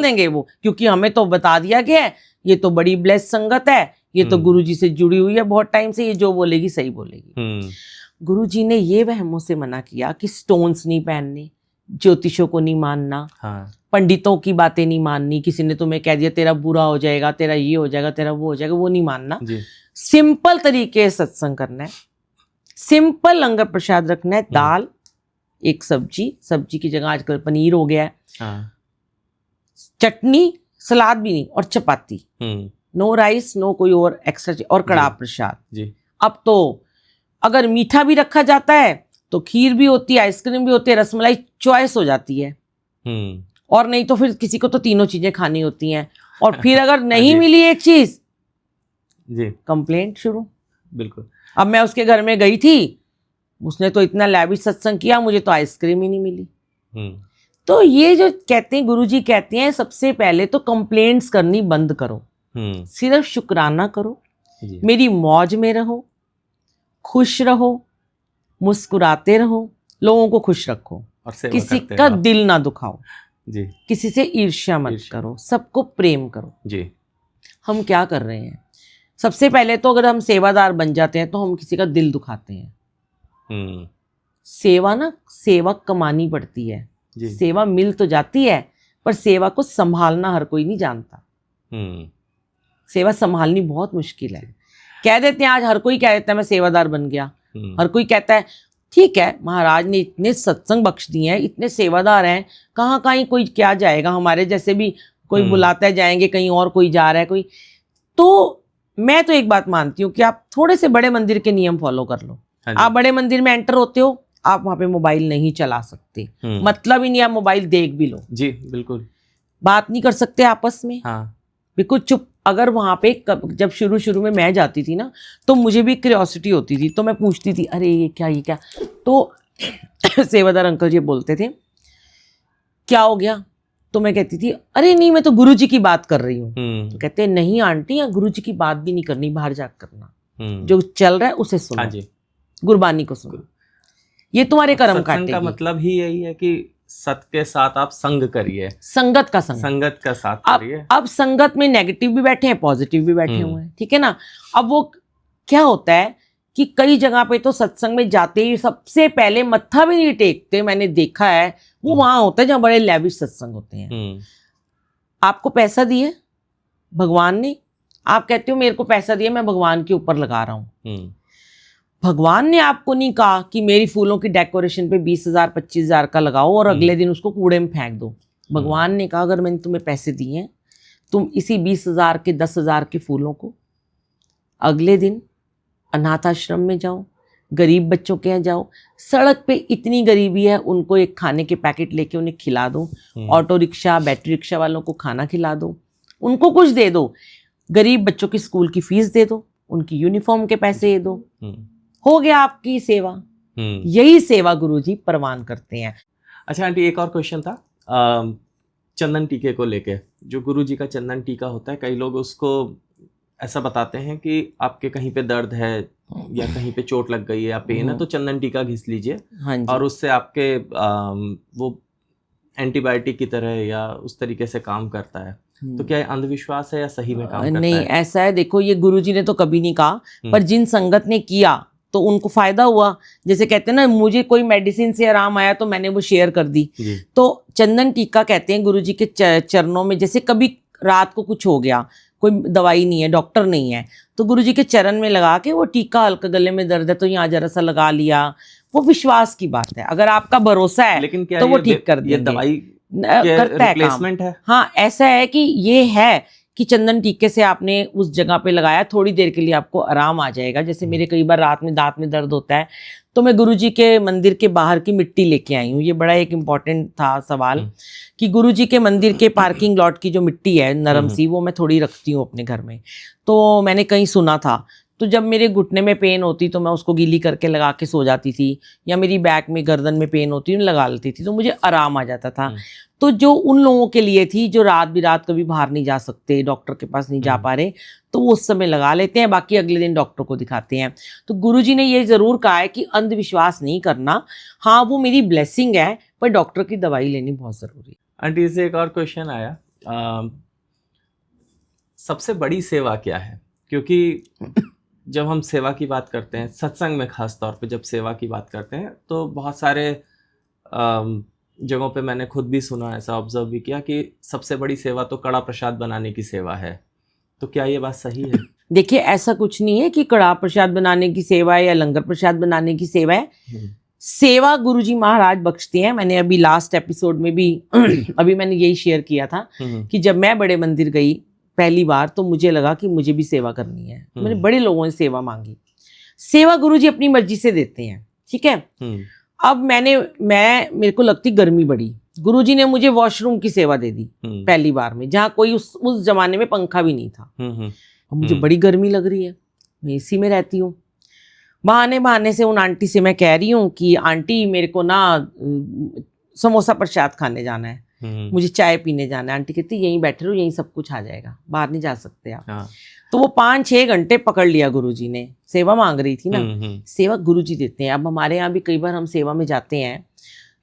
देंगे वो, क्योंकि हमें तो बता दिया गया है ये तो बड़ी ब्लेस्ड संगत है, ये तो गुरुजी से जुड़ी हुई है बहुत टाइम से, ये जो बोलेगी सही बोलेगी। गुरुजी ने ये वहमों से मना किया कि स्टोन्स नहीं पहनने, ज्योतिषों को नहीं मानना, पंडितों की बातें नहीं माननी, किसी ने तुम्हें कह दिया तेरा बुरा हो जाएगा, तेरा ये हो जाएगा, तेरा वो हो जाएगा, वो नहीं मानना। सिंपल तरीके से सत्संग करना है, सिंपल लंगर प्रसाद रखना है, दाल एक सब्जी की जगह आजकल पनीर हो गया है, चटनी, सलाद भी नहीं, और चपाती, नो राइस, नो कोई और एक्स्ट्रा, और कड़ाह प्रसाद। अब तो अगर मीठा भी रखा जाता है तो खीर भी होती है, आइसक्रीम भी होती है, रसमलाई चॉइस हो जाती है, और नहीं तो फिर किसी को तो तीनों चीजें खानी होती हैं, और फिर अगर नहीं मिली एक चीज कंप्लेंट शुरू। बिल्कुल। अब मैं उसके घर में गई थी, उसने तो इतना लैविश सत्संग किया, मुझे तो आइसक्रीम ही नहीं मिली। तो ये जो कहते हैं, गुरुजी कहते हैं सबसे पहले तो कंप्लेंट्स करनी बंद करो, सिर्फ शुक्राना करो, मेरी मौज में रहो, खुश रहो, मुस्कुराते रहो, लोगों को खुश रखो, और किसी का दिल ना दुखाओ, किसी से ईर्ष्या मत करो, सबको प्रेम करो। हम क्या कर रहे हैं, सबसे पहले तो अगर हम सेवादार बन जाते हैं तो हम किसी का दिल दुखाते हैं। सेवा कमानी पड़ती है, सेवा मिल तो जाती है, पर सेवा को संभालना हर कोई नहीं जानता। सेवा संभालनी बहुत मुश्किल है। कह देते हैं, आज हर कोई कह देता है मैं सेवादार बन गया, हर कोई कहता है ठीक है, महाराज ने इतने सत्संग बख्श दिए हैं, इतने सेवादार हैं, कहाँ कहीं कोई क्या जाएगा, हमारे जैसे भी कोई बुलाता है जाएंगे, कहीं और कोई जा रहा है कोई। तो मैं तो एक बात मानती हूँ कि आप थोड़े से बड़े मंदिर के नियम फॉलो कर लो। आप बड़े मंदिर में एंटर होते हो, आप वहां पे मोबाइल नहीं चला सकते, मतलब ही नहीं आप मोबाइल देख भी लो, जी बिल्कुल, बात नहीं कर सकते आपस में, बिल्कुल चुप। अगर वहां पे जब शुरू में मैं जाती थी ना, तो मुझे भी क्यूरियोसिटी होती थी, तो मैं पूछती थी अरे ये क्या, तो सेवादार अंकल जी बोलते थे क्या हो गया, तो मैं कहती थी अरे नहीं मैं तो गुरुजी की बात कर रही हूँ। तो कहते नहीं आंटी, यहाँ गुरुजी की बात भी नहीं करनी, बाहर जाकर करना, जो चल रहा है उसे सुनो, गुरबानी को सुनो, ये तुम्हारे कर्म काटेगी। का मतलब ही यही है कि सत के साथ आप संग करिए, संगत का साथ करिए। अब संगत में नेगेटिव भी बैठे हैं, पॉजिटिव भी बैठे हुए हैं, ठीक है ना। अब वो क्या होता है कि कई जगह पे तो सत्संग में जाते ही सबसे पहले मत्था भी नहीं टेकते, मैंने देखा है, वो वहां होता है जहाँ बड़े लैविश सत्संग होते हैं। आपको पैसा दिए भगवान ने, आप कहते हो मेरे को पैसा दिया, मैं भगवान के ऊपर लगा रहा हूँ। भगवान ने आपको नहीं कहा कि मेरी फूलों की डेकोरेशन पे 20,000 25,000 का लगाओ और अगले दिन उसको कूड़े में फेंक दो। भगवान ने कहा अगर मैंने तुम्हें पैसे दिए हैं, तुम इसी 20,000 के 10,000 के फूलों को अगले दिन अनाथ आश्रम में जाओ, गरीब बच्चों के यहाँ जाओ, सड़क पे इतनी गरीबी है उनको एक खाने के पैकेट लेके उन्हें खिला दो, ऑटो रिक्शा बैटरी रिक्शा वालों को खाना खिला दो, उनको कुछ दे दो, गरीब बच्चों की स्कूल की फीस दे दो, उनकी यूनिफॉर्म के पैसे दे दो, हो गया आपकी सेवा। यही सेवा गुरुजी परवान करते हैं। अच्छा आंटी, एक और क्वेश्चन था चंदन टीके को लेके। जो गुरुजी का चंदन टीका होता है, कई लोग उसको ऐसा बताते हैं कि आपके कहीं पे दर्द है या कहीं पे चोट लग गई है या पेन है तो चंदन टीका घिस लीजिए, और उससे आपके वो एंटीबायोटिक की तरह या उस तरीके से काम करता है। तो क्या अंधविश्वास है या सही में काम करता नहीं, है? ऐसा है, देखो ये गुरुजी ने तो कभी नहीं कहा, पर जिन संगत ने किया तो उनको फायदा हुआ। जैसे कहते हैं ना, मुझे कोई मेडिसिन से आराम आया तो मैंने वो शेयर कर दी। तो चंदन टीका कहते हैं गुरुजी के चरणों में, जैसे कभी रात को कुछ हो गया, कोई दवाई नहीं है, डॉक्टर नहीं है, तो गुरुजी के चरण में लगा के वो टीका, हल्का गले में दर्द है तो यहाँ जरा सा लगा लिया, वो विश्वास की बात है। अगर आपका भरोसा है लेकिन क्या तो वो ठीक कर देंगे। ये दवाई करता है काम है। हाँ, ऐसा है कि ये है कि चंदन टीके से आपने उस जगह पे लगाया, थोड़ी देर के लिए आपको आराम आ जाएगा। जैसे मेरे कई बार रात में दांत में दर्द होता है तो मैं गुरुजी के मंदिर के बाहर की मिट्टी लेके आई हूँ। ये बड़ा एक इम्पॉर्टेंट था सवाल कि गुरुजी के मंदिर के पार्किंग लॉट की जो मिट्टी है नरम सी, वो मैं थोड़ी रखती हूँ अपने घर में। तो मैंने कहीं सुना था, तो जब मेरे घुटने में पेन होती तो मैं उसको गीली करके लगा के सो जाती थी, या मेरी बैक में गर्दन में पेन होती लगा लेती थी, तो मुझे आराम आ जाता था। तो जो उन लोगों के लिए थी जो रात बिरात कभी बाहर नहीं जा सकते, डॉक्टर के पास नहीं जा पा रहे, तो वो उस समय लगा लेते हैं, बाकी अगले दिन डॉक्टर को दिखाते हैं। तो गुरुजी ने ये ज़रूर कहा है कि अंधविश्वास नहीं करना, हाँ वो मेरी ब्लेसिंग है, पर डॉक्टर की दवाई लेनी बहुत ज़रूरी है। आंटी से एक और क्वेश्चन आया, सबसे बड़ी सेवा क्या है? क्योंकि जब हम सेवा की बात करते हैं, सत्संग में खास तौर पे जब सेवा की बात करते हैं, तो बहुत सारे जगहों पे मैंने खुद भी सुना, ऐसा ऑब्जर्व भी किया कि सबसे बड़ी सेवा तो कड़ा प्रसाद बनाने की सेवा है। तो क्या ये बात सही है? देखिए, ऐसा कुछ नहीं है कि कड़ा प्रसाद बनाने की सेवा है या लंगर प्रसाद बनाने की सेवा है। सेवा गुरुजी महाराज बख्शते हैं। मैंने अभी लास्ट एपिसोड में भी अभी मैंने यही शेयर किया था कि जब मैं बड़े मंदिर गई पहली बार, तो मुझे लगा कि मुझे भी सेवा करनी है। मैंने बड़े लोगों से सेवा मांगी। सेवा गुरुजी अपनी मर्जी से देते हैं, ठीक है। अब मेरे को लगती गर्मी बड़ी, गुरुजी ने मुझे वॉशरूम की सेवा दे दी पहली बार में, जहाँ कोई उस जमाने में पंखा भी नहीं था। अब मुझे बड़ी गर्मी लग रही है, मैं इसी में रहती हूँ। बहाने से उन आंटी से मैं कह रही हूँ कि आंटी मेरे को ना समोसा प्रसाद खाने जाना है, मुझे चाय पीने जाना है। आंटी कहती यहीं बैठे रहो, यहीं सब कुछ आ जाएगा, बाहर नहीं जा सकते आप। हाँ। तो वो 5-6 घंटे पकड़ लिया गुरुजी ने। सेवा मांग रही थी ना, सेवा गुरुजी देते हैं। अब हमारे यहाँ भी कई बार हम सेवा में जाते हैं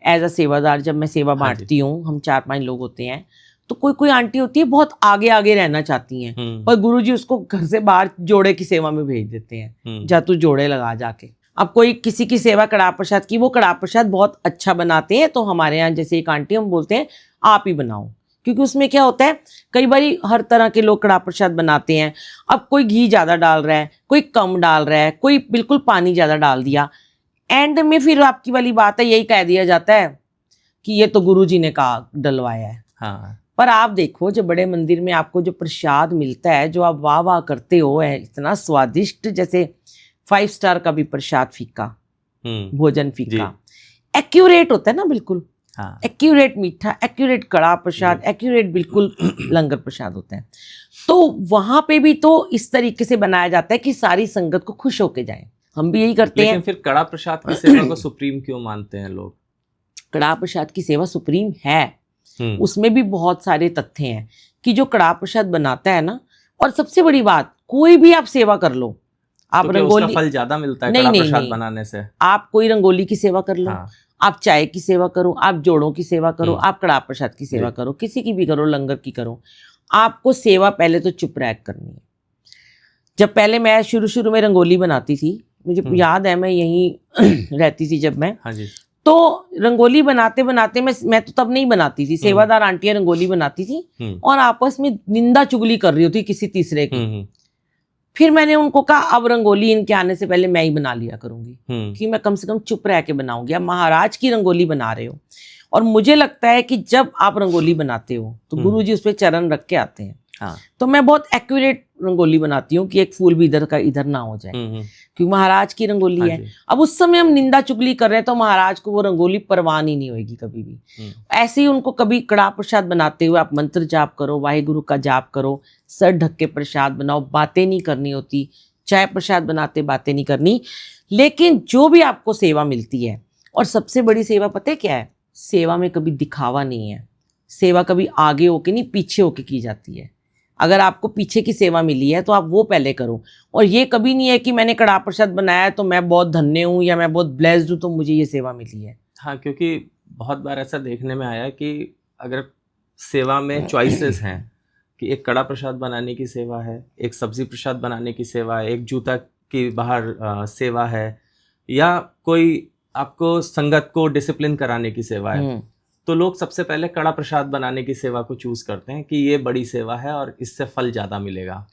एज अ सेवादार, जब मैं सेवा बांटती हूँ, हम 4-5 लोग होते हैं, तो कोई आंटी होती है बहुत आगे आगे रहना चाहती हैं, पर गुरुजी उसको घर से बाहर जोड़े की सेवा में भेज देते हैं, जा तू जोड़े लगा जाके। अब कोई किसी की सेवा कड़ा प्रसाद की, वो कड़ा प्रसाद बहुत अच्छा बनाते हैं, तो हमारे यहाँ जैसे एक आंटी, हम बोलते हैं आप ही बनाओ, क्योंकि उसमें क्या होता है, कई बार हर तरह के लोग कड़ा प्रसाद बनाते हैं। अब कोई घी ज़्यादा डाल रहा है, कोई कम डाल रहा है, कोई बिल्कुल पानी ज़्यादा डाल दिया, एंड में फिर आपकी वाली बात है, यही कह दिया जाता है कि ये तो गुरुजी ने कहा डलवाया है। हाँ। पर आप देखो, जो बड़े मंदिर में आपको जो प्रसाद मिलता है, जो आप वाह वाह करते हो, है इतना स्वादिष्ट, जैसे 5 स्टार का भी प्रसाद फीका, भोजन फीका, एक्यूरेट होता है ना, बिल्कुल एक्यूरेट मीठा, एक्यूरेट कड़ा प्रसाद, एक्यूरेट बिल्कुल लंगर प्रसाद होता है। तो वहां पे भी तो इस तरीके से बनाया जाता है कि सारी संगत को खुश होके जाए। हम भी यही करते हैं। लेकिन फिर कड़ा प्रसाद की सेवा को सुप्रीम क्यों मानते हैं लोग? कड़ा प्रसाद की सेवा सुप्रीम है, उसमें भी बहुत सारे तथ्य हैं कि जो कड़ा प्रसाद बनाता है ना, और सबसे बड़ी बात, कोई भी आप सेवा कर लो, आप तो रंगोली, उसका फल ज्यादा मिलता है कड़ा प्रसाद बनाने से। आप कोई रंगोली की सेवा कर लो, आप चाय की सेवा करो, आप जोड़ों की सेवा करो, आप कड़ा प्रसाद की सेवा करो, किसी की भी करो, लंगर की करो, आपको सेवा पहले तो चुप रह करनी है। जब पहले मैं शुरू में रंगोली बनाती थी, मुझे याद है, मैं यहीं रहती थी जब मैं, तो रंगोली बनाते बनाते मैं तो तब नहीं बनाती थी, सेवादार आंटियां रंगोली बनाती थी और आपस में निंदा चुगली कर रही होती किसी तीसरे की। फिर मैंने उनको कहा, अब रंगोली इनके आने से पहले मैं ही बना लिया करूंगी, कि मैं कम से कम चुप रह के बनाऊंगी। आप महाराज की रंगोली बना रहे हो, और मुझे लगता है कि जब आप रंगोली बनाते हो तो गुरुजी उस पर चरण रख के आते हैं। हाँ। तो मैं बहुत एक्यूरेट रंगोली बनाती हूँ कि एक फूल भी इधर का इधर ना हो जाए, क्योंकि महाराज की रंगोली है। अब उस समय हम निंदा चुगली कर रहे हैं, तो महाराज को वो रंगोली परवान ही नहीं होगी कभी भी। ऐसे ही उनको कभी कड़ा प्रसाद बनाते हुए आप मंत्र जाप करो, वाहिगुरु का जाप करो, सर ढक के प्रसाद बनाओ, बातें नहीं करनी होती। चाय प्रसाद बनाते बातें नहीं करनी। लेकिन जो भी आपको सेवा मिलती है, और सबसे बड़ी सेवा पता है क्या है, सेवा में कभी दिखावा नहीं है। सेवा कभी आगे होके नहीं, पीछे होके की जाती है। अगर आपको पीछे की सेवा मिली है तो आप वो पहले करो, और ये कभी नहीं है कि मैंने कड़ा प्रसाद बनाया तो मैं बहुत धन्य हूँ या मैं बहुत ब्लेस्ड हूँ तो मुझे ये सेवा मिली है। हाँ, क्योंकि बहुत बार ऐसा देखने में आया कि अगर सेवा में चॉइसेस हैं कि एक कड़ा प्रसाद बनाने की सेवा है, एक सब्जी प्रसाद बनाने की सेवा है, एक जूता की बाहर सेवा है, या कोई आपको संगत को डिसिप्लिन कराने की सेवा है, तो लोग सबसे पहले कड़ा प्रसाद बनाने की सेवा को चूज करते हैं कि ये बड़ी सेवा है और इससे फल ज्यादा मिलेगा।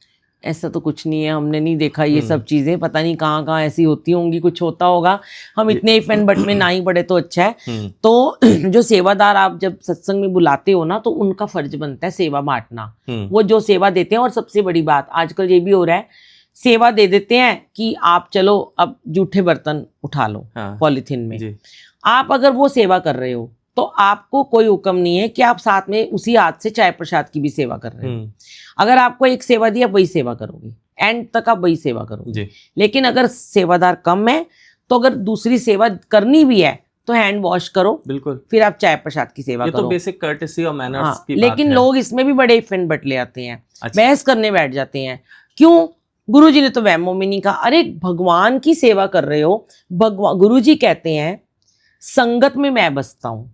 ऐसा तो कुछ नहीं है, हमने नहीं देखा ये सब चीजें, पता नहीं कहाँ ऐसी होती होंगी, कुछ होता होगा, हम इतने इफ एंड बट में ना ही पड़े तो अच्छा है। तो जो सेवादार आप जब सत्संग में बुलाते हो ना, तो उनका फर्ज बनता है सेवा बांटना। वो जो सेवा देते हैं, और सबसे बड़ी बात आजकल ये भी हो रहा है, सेवा दे देते हैं कि आप चलो अब जूठे बर्तन उठा लो पॉलीथीन में। आप अगर वो सेवा कर रहे हो तो आपको कोई हुक्म नहीं है कि आप साथ में उसी हाथ से चाय प्रसाद की भी सेवा कर रहे हो। अगर आपको एक सेवा दी, आप वही सेवा करोगे। एंड तक आप वही सेवा करो। जी। लेकिन अगर सेवादार कम है तो अगर दूसरी सेवा करनी भी है तो हैंड वॉश करो, बिल्कुल, फिर आप चाय प्रसाद की सेवा ये करो। तो बेसिक कर्टेसी और मैनर्स हाँ, की बात लेकिन है। लोग इसमें भी बड़े इफेंट बटले आते हैं, अच्छा। बहस करने बैठ जाते हैं। क्यों? गुरुजी ने तो वैमो में नहीं कहा। अरे भगवान की सेवा कर रहे हो, भगवान गुरुजी कहते हैं संगत में मैं बसता हूँ।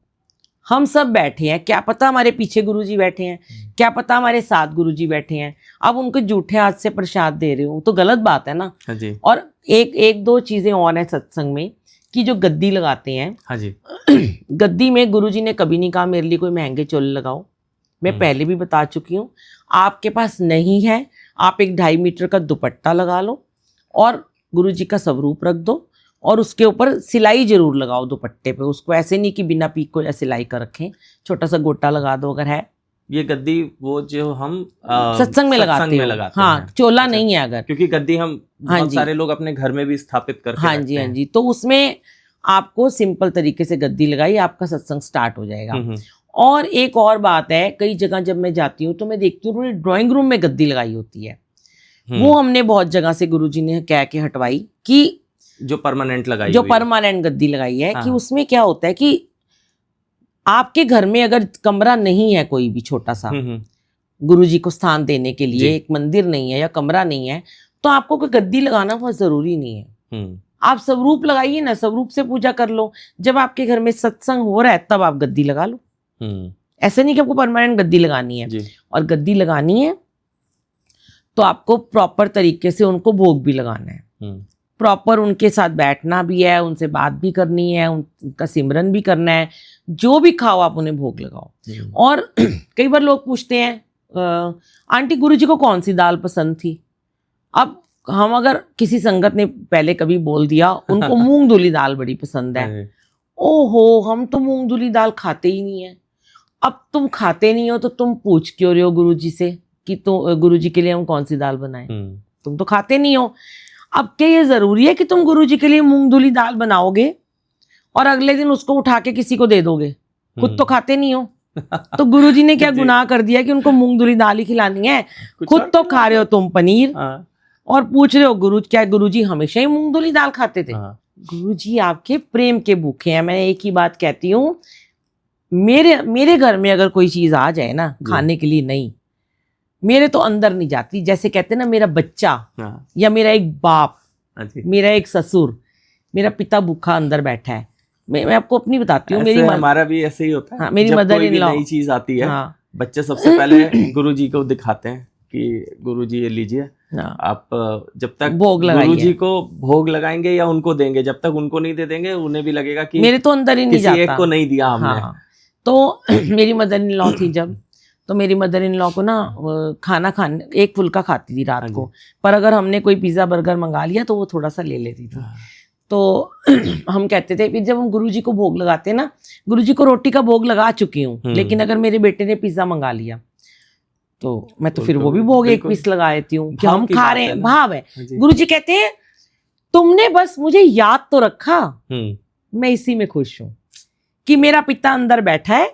हम सब बैठे हैं, क्या पता हमारे पीछे गुरुजी बैठे हैं, क्या पता हमारे साथ गुरुजी बैठे हैं, अब उनको जूठे हाथ से प्रसाद दे रहे हो तो गलत बात है ना। हाँ जी। और एक दो चीजें और हैं सत्संग में कि जो गद्दी लगाते हैं, हाँ जी। गद्दी में गुरुजी ने कभी नहीं कहा मेरे लिए कोई महंगे चोले लगाओ। मैं पहले भी बता चुकी हूँ, आपके पास नहीं है आप 1.5 मीटर का दुपट्टा लगा लो और गुरुजी का स्वरूप रख दो और उसके ऊपर सिलाई जरूर लगाओ दुपट्टे पे। उसको ऐसे नहीं कि बिना पीक को या सिलाई कर रखें, छोटा सा गोटा लगा दो अगर है। ये गद्दी वो जो हम सत्संग में लगाते हैं, हाँ, चोला अच्छा, नहीं है अगर, क्योंकि गद्दी हम हाँ बहुत जी, सारे लोग अपने घर में भी स्थापित करके हाँ रखते जी, हाँ हैं। जी, तो उसमें आपको सिंपल तरीके से गद्दी लगाई, आपका सत्संग स्टार्ट हो जाएगा। और एक और बात है, कई जगह जब मैं जाती हूँ तो मैं देखती हूँ उन्होंने ड्राइंग रूम में गद्दी लगाई होती है। वो हमने बहुत जगह से गुरुजी ने कह के हटवाई कि जो परमानेंट लगाई जो हुई है। परमानेंट गद्दी लगाई है, हाँ, कि उसमें क्या होता है कि आपके घर में अगर कमरा नहीं है कोई भी छोटा सा गुरुजी को स्थान देने के लिए, एक मंदिर नहीं है या कमरा नहीं है, तो आपको कोई गद्दी लगाना बहुत जरूरी नहीं है। आप स्वरूप लगाइए ना, स्वरूप से पूजा कर लो। जब आपके घर में सत्संग हो रहा है तब आप गद्दी लगा लो। ऐसे नहीं कि आपको परमानेंट गद्दी लगानी है। और गद्दी लगानी है तो आपको प्रॉपर तरीके से उनको भोग भी लगाना है, प्रॉपर उनके साथ बैठना भी है, उनसे बात भी करनी है, उनका सिमरन भी करना है। जो भी खाओ आप उन्हें भोग लगाओ। और कई बार लोग पूछते हैं आंटी गुरुजी को कौन सी दाल पसंद थी। अब हम अगर किसी संगत ने पहले कभी बोल दिया उनको मूंग धुली दाल बड़ी पसंद है, ओहो हम तो मूंग धुली दाल खाते ही नहीं है। अब तुम खाते नहीं हो तो तुम पूछ क्यों रहे हो गुरुजी से कि तो गुरुजी के लिए हम कौन सी दाल बनाएं? तुम तो खाते नहीं हो। अब क्या ये जरूरी है कि तुम गुरुजी के लिए मूंग धुली दाल बनाओगे और अगले दिन उसको उठा के किसी को दे दोगे? खुद तो खाते नहीं हो। तो गुरुजी ने क्या गुनाह कर दिया कि उनको मूंग धुली दाल ही खिलानी है? खुद तो खा रहे हो तुम पनीर और पूछ रहे हो क्या गुरुजी हमेशा ही मूंग धुली दाल खाते थे? गुरुजी आपके प्रेम के भूखे हैं। मैं एक ही बात कहती हूँ, मेरे घर में अगर कोई चीज आ जाए ना खाने के लिए, नहीं मेरे तो अंदर नहीं जाती। जैसे कहते हैं ना, मेरा बच्चा या मेरा एक बाप, मेरा एक ससुर, मेरा पिता भूखा अंदर बैठा है। मैं आपको अपनी बताती हूँ, मेरी हमारा भी ऐसे ही होता है। हाँ, मेरी जब मदर कोई इन भी लॉ, नई चीज आती है, हाँ, बच्चे सबसे पहले गुरुजी को दिखाते हैं कि गुरुजी ये लीजिए। आप जब तक गुरुजी को भोग लगाएंगे या उनको देंगे, जब तक उनको नहीं दे देंगे उन्हें भी लगेगा कि मेरे तो अंदर ही नहीं किसी जाता, एक को नहीं दिया हमने। हाँ। तो मेरी मदर इन लॉ थी जब, तो मेरी मदर इन लॉ को ना खाना खाने एक फुल्का खाती थी रात को, पर अगर हमने कोई पिज्जा बर्गर मंगा लिया तो वो थोड़ा सा ले लेती थी। तो हम कहते थे कि जब हम गुरुजी को भोग लगाते ना, गुरुजी को रोटी का भोग लगा चुकी हूँ, लेकिन अगर मेरे बेटे ने पिज्जा मंगा लिया तो मैं तो फिर वो भी भोग एक पीस लगा देती हूँ कि हम खा रहे हैं, भाव है। गुरुजी कहते हैं तुमने बस मुझे याद तो रखा, मैं इसी में खुश हूँ कि मेरा पिता अंदर बैठा है,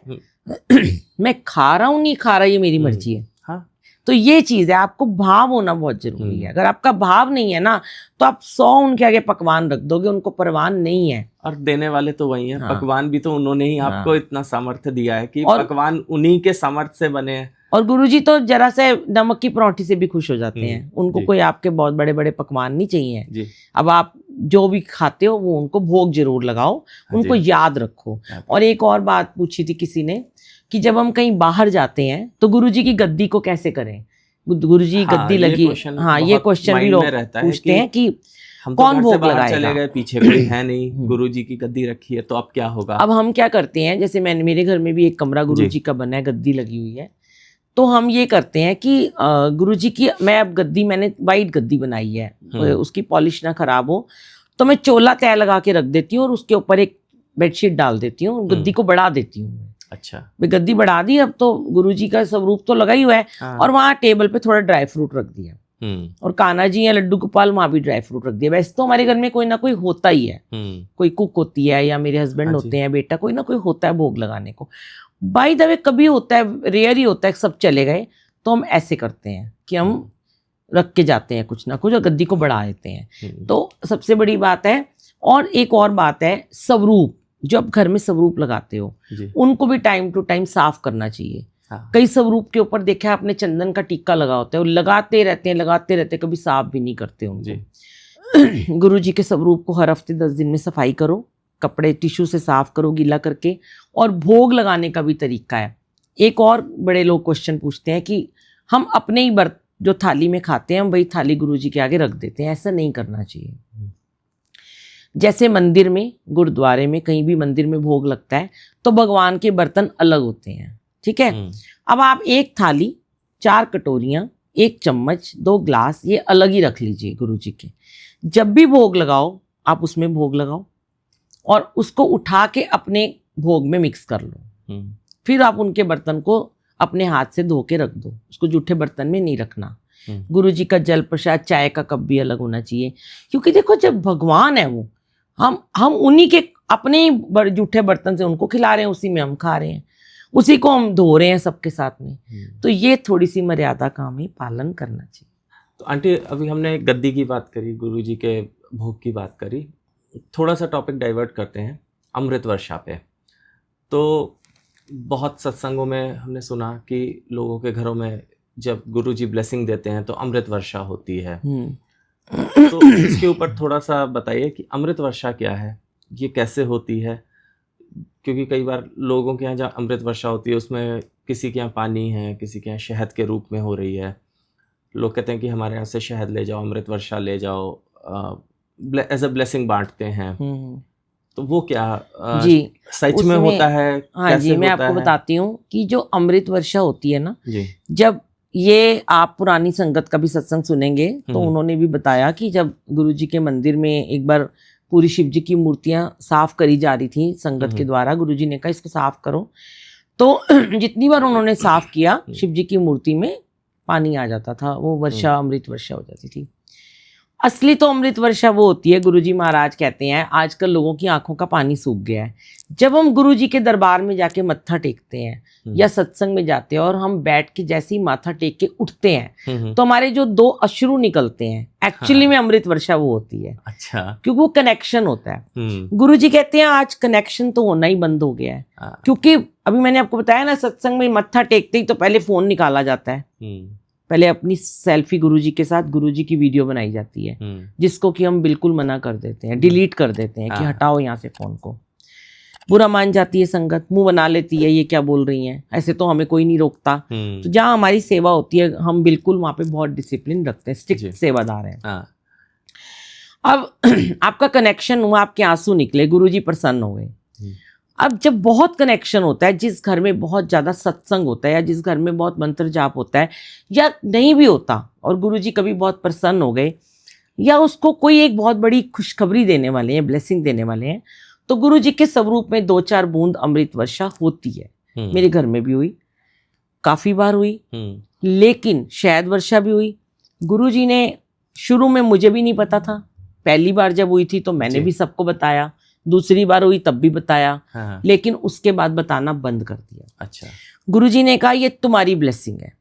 मैं खा रहा हूँ नहीं खा रहा ये मेरी मर्जी है। हाँ। तो ये चीज है, आपको भाव होना बहुत जरूरी है। अगर आपका भाव नहीं है ना तो आप 100 उनके आगे पकवान रख दोगे, उनको परवान नहीं है। और देने वाले तो वही हैं। हाँ। पकवान भी तो उन्होंने ही आपको इतना सामर्थ्य दिया है कि पकवान उन्हीं के सामर्थ्य से बने हैं। और गुरुजी तो जरा से नमक की परौंठी से भी खुश हो जाते हैं। उनको कोई आपके बहुत बड़े बड़े पकवान नहीं चाहिए। अब आप जो भी खाते हो वो उनको भोग जरूर लगाओ, उनको याद रखो। और एक और बात पूछी थी किसी ने कि जब हम कहीं बाहर जाते हैं तो गुरुजी की गद्दी को कैसे करें? गुरुजी गद्दी लगी, हाँ, ये क्वेश्चन भी लोग पूछते हैं कि कौन भोग लगाएगा? चले गए, पीछे कोई है नहीं, गुरुजी की गद्दी रखी है, तो अब क्या होगा? अब हम क्या करते हैं, जैसे मेरे घर में भी एक कमरा गुरुजी का बना है, गद्दी लगी हुई है। तो हम ये करते हैं कि गुरुजी की मैंने वाइट गद्दी बनाई है, उसकी पॉलिश ना खराब हो, तो मैं चोला तय लगा के रख देती हूँ और उसके ऊपर एक बेडशीट डाल देती हूँ, गद्दी को बढ़ा देती हूँ। अच्छा, गद्दी बढ़ा दी, अब तो गुरुजी का स्वरूप तो लगा ही हुआ है। हाँ। और वहाँ टेबल पे थोड़ा ड्राई फ्रूट रख दिया, और कान्हा जी या लड्डू गोपाल वहाँ भी ड्राई फ्रूट रख दिया। वैसे तो हमारे घर में कोई ना कोई होता ही है, कोई कुक होती है या मेरे हस्बैंड होते हैं, बेटा कोई ना कोई होता है भोग लगाने को। बाय द वे कभी होता है, रेयर ही होता है सब चले गए, तो हम ऐसे करते हैं कि हम रख के जाते हैं कुछ ना कुछ और गद्दी को बढ़ा देते हैं। तो सबसे बड़ी बात है। और एक और बात है, स्वरूप, जो आप घर में स्वरूप लगाते हो उनको भी टाइम टू टाइम साफ करना चाहिए। हाँ। कई स्वरूप के ऊपर देखा आपने चंदन का टीका लगा होता है, वो लगाते रहते कभी साफ भी नहीं करते उनको। गुरु जी के स्वरूप को हर हफ्ते 10 दिन में सफाई करो, कपड़े टिश्यू से साफ करो गीला करके। और भोग लगाने का भी तरीका है। एक और बड़े लोग क्वेश्चन पूछते हैं कि हम अपने ही बर्त जो थाली में खाते हैं हम वही थाली गुरु जी के आगे रख देते हैं। ऐसा नहीं करना चाहिए। जैसे मंदिर में, गुरुद्वारे में, कहीं भी मंदिर में भोग लगता है तो भगवान के बर्तन अलग होते हैं, ठीक है। अब आप एक थाली, 4 कटोरियां, 1 चम्मच, 2 ग्लास ये अलग ही रख लीजिए गुरु जी के। जब भी भोग लगाओ आप उसमें भोग लगाओ और उसको उठा के अपने भोग में मिक्स कर लो। फिर आप उनके बर्तन को अपने हाथ से धो के रख दो, उसको जूठे बर्तन में नहीं रखना। गुरु जी का जल प्रसाद, चाय का कप भी अलग होना चाहिए। क्योंकि देखो जब भगवान है वो, हम उन्हीं के अपने ही जूठे बर्तन से उनको खिला रहे हैं, उसी में हम खा रहे हैं, उसी को हम धो रहे हैं सबके साथ में। तो ये थोड़ी सी मर्यादा का हमें पालन करना चाहिए। तो आंटी अभी हमने गद्दी की बात करी, गुरु जी के भोग की बात करी, थोड़ा सा टॉपिक डाइवर्ट करते हैं अमृत वर्षा पे। तो बहुत सत्संगों में हमने सुना कि लोगों के घरों में जब गुरु जी ब्लेसिंग देते हैं तो अमृत वर्षा होती है। तो इसके ऊपर थोड़ा सा बताइए कि अमृत वर्षा क्या है, ये कैसे होती है? क्योंकि कई बार लोगों के यहाँ जहाँ अमृत वर्षा होती है उसमें किसी के यहाँ पानी है, किसी के यहाँ शहद के रूप में हो रही है। लोग कहते हैं कि हमारे यहाँ से शहद ले जाओ, अमृत वर्षा ले जाओ, एज अ ब्लेसिंग बांटते हैं। तो वो क्या जी सच में होता है? हाँ जी, मैं आपको बताती हूँ कि जो अमृत वर्षा होती है ना जी, जब ये आप पुरानी संगत का भी सत्संग सुनेंगे तो उन्होंने भी बताया कि जब गुरु जी के मंदिर में एक बार पूरी शिव जी की मूर्तियां साफ करी जा रही थी संगत के द्वारा, गुरु जी ने कहा इसको साफ करो। तो जितनी बार उन्होंने साफ किया शिव जी की मूर्ति में पानी आ जाता था, वो वर्षा अमृत वर्षा हो जाती थी। असली तो अमृत वर्षा वो होती है, गुरुजी महाराज कहते हैं आजकल लोगों की आंखों का पानी सूख गया है। जब हम गुरुजी के दरबार में जाके मत्था टेकते हैं या सत्संग में जाते हैं और हम बैठ के जैसे ही माथा टेक के उठते हैं तो हमारे जो 2 अश्रु निकलते हैं, एक्चुअली में अमृत वर्षा वो होती है। अच्छा, क्योंकि वो कनेक्शन होता है। गुरुजी कहते हैं आज कनेक्शन तो होना ही बंद हो गया है, क्योंकि अभी मैंने आपको बताया ना सत्संग में मत्था टेकते ही तो पहले फोन निकाला जाता है, पहले अपनी सेल्फी गुरुजी के साथ गुरुजी की वीडियो बनाई जाती है, जिसको कि हम बिल्कुल मना कर देते हैं, डिलीट कर देते हैं कि हटाओ यहाँ से फोन को। बुरा मान जाती है संगत, मुंह बना लेती है ये क्या बोल रही हैं, ऐसे तो हमें कोई नहीं रोकता। तो जहाँ हमारी सेवा होती है हम बिल्कुल वहाँ पे बहुत डिसिप्लिन रखते हैं, स्ट्रिक्ट सेवादार हैं। अब आपका कनेक्शन हुआ, आपके आंसू निकले, गुरुजी प्रसन्न हो गए। अब जब बहुत कनेक्शन होता है, जिस घर में बहुत ज़्यादा सत्संग होता है या जिस घर में बहुत मंत्र जाप होता है या नहीं भी होता और गुरुजी कभी बहुत प्रसन्न हो गए या उसको कोई एक बहुत बड़ी खुशखबरी देने वाले हैं, ब्लेसिंग देने वाले हैं, तो गुरुजी के स्वरूप में 2-4 बूंद अमृत वर्षा होती है। मेरे घर में भी हुई, काफ़ी बार हुई, लेकिन शहद वर्षा भी हुई। गुरुजी ने शुरू में मुझे भी नहीं पता था, पहली बार जब हुई थी तो मैंने भी सबको बताया, दूसरी बार हुई तब भी बताया, लेकिन उसके बाद बताना बंद कर दिया। अच्छा, गुरुजी ने कहा ये तुम्हारी ब्लेसिंग है,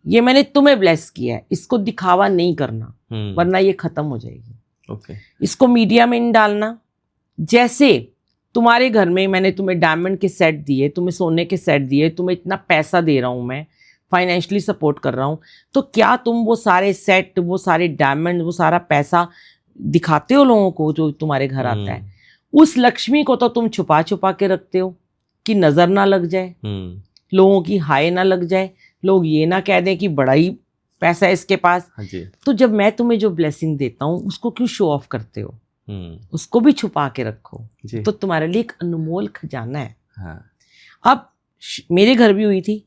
ये मैंने तुम्हें ब्लेस किया है, इसको दिखावा नहीं करना वरना ये खत्म हो जाएगी। ओके, इसको मीडिया में नहीं डालना। जैसे तुम्हारे घर में मैंने तुम्हें डायमंड के सेट दिए, तुम्हें सोने के सेट दिए, तुम्हें इतना पैसा दे रहा हूं, मैं फाइनेंशियली सपोर्ट कर रहा हूं, तो क्या तुम वो सारे सेट, वो सारे डायमंड, वो सारा पैसा दिखाते हो लोगों को जो तुम्हारे घर आता है? उस लक्ष्मी को तो तुम छुपा छुपा के रखते हो कि नजर ना लग जाए, लोगों की हाय ना लग जाए, लोग ये ना कह दें कि बड़ा ही पैसा है इसके पास। तो जब मैं तुम्हें जो ब्लेसिंग देता हूँ उसको क्यों शो ऑफ करते हो? उसको भी छुपा के रखो, तो तुम्हारे लिए एक अनमोल खजाना है। अब मेरे घर भी हुई थी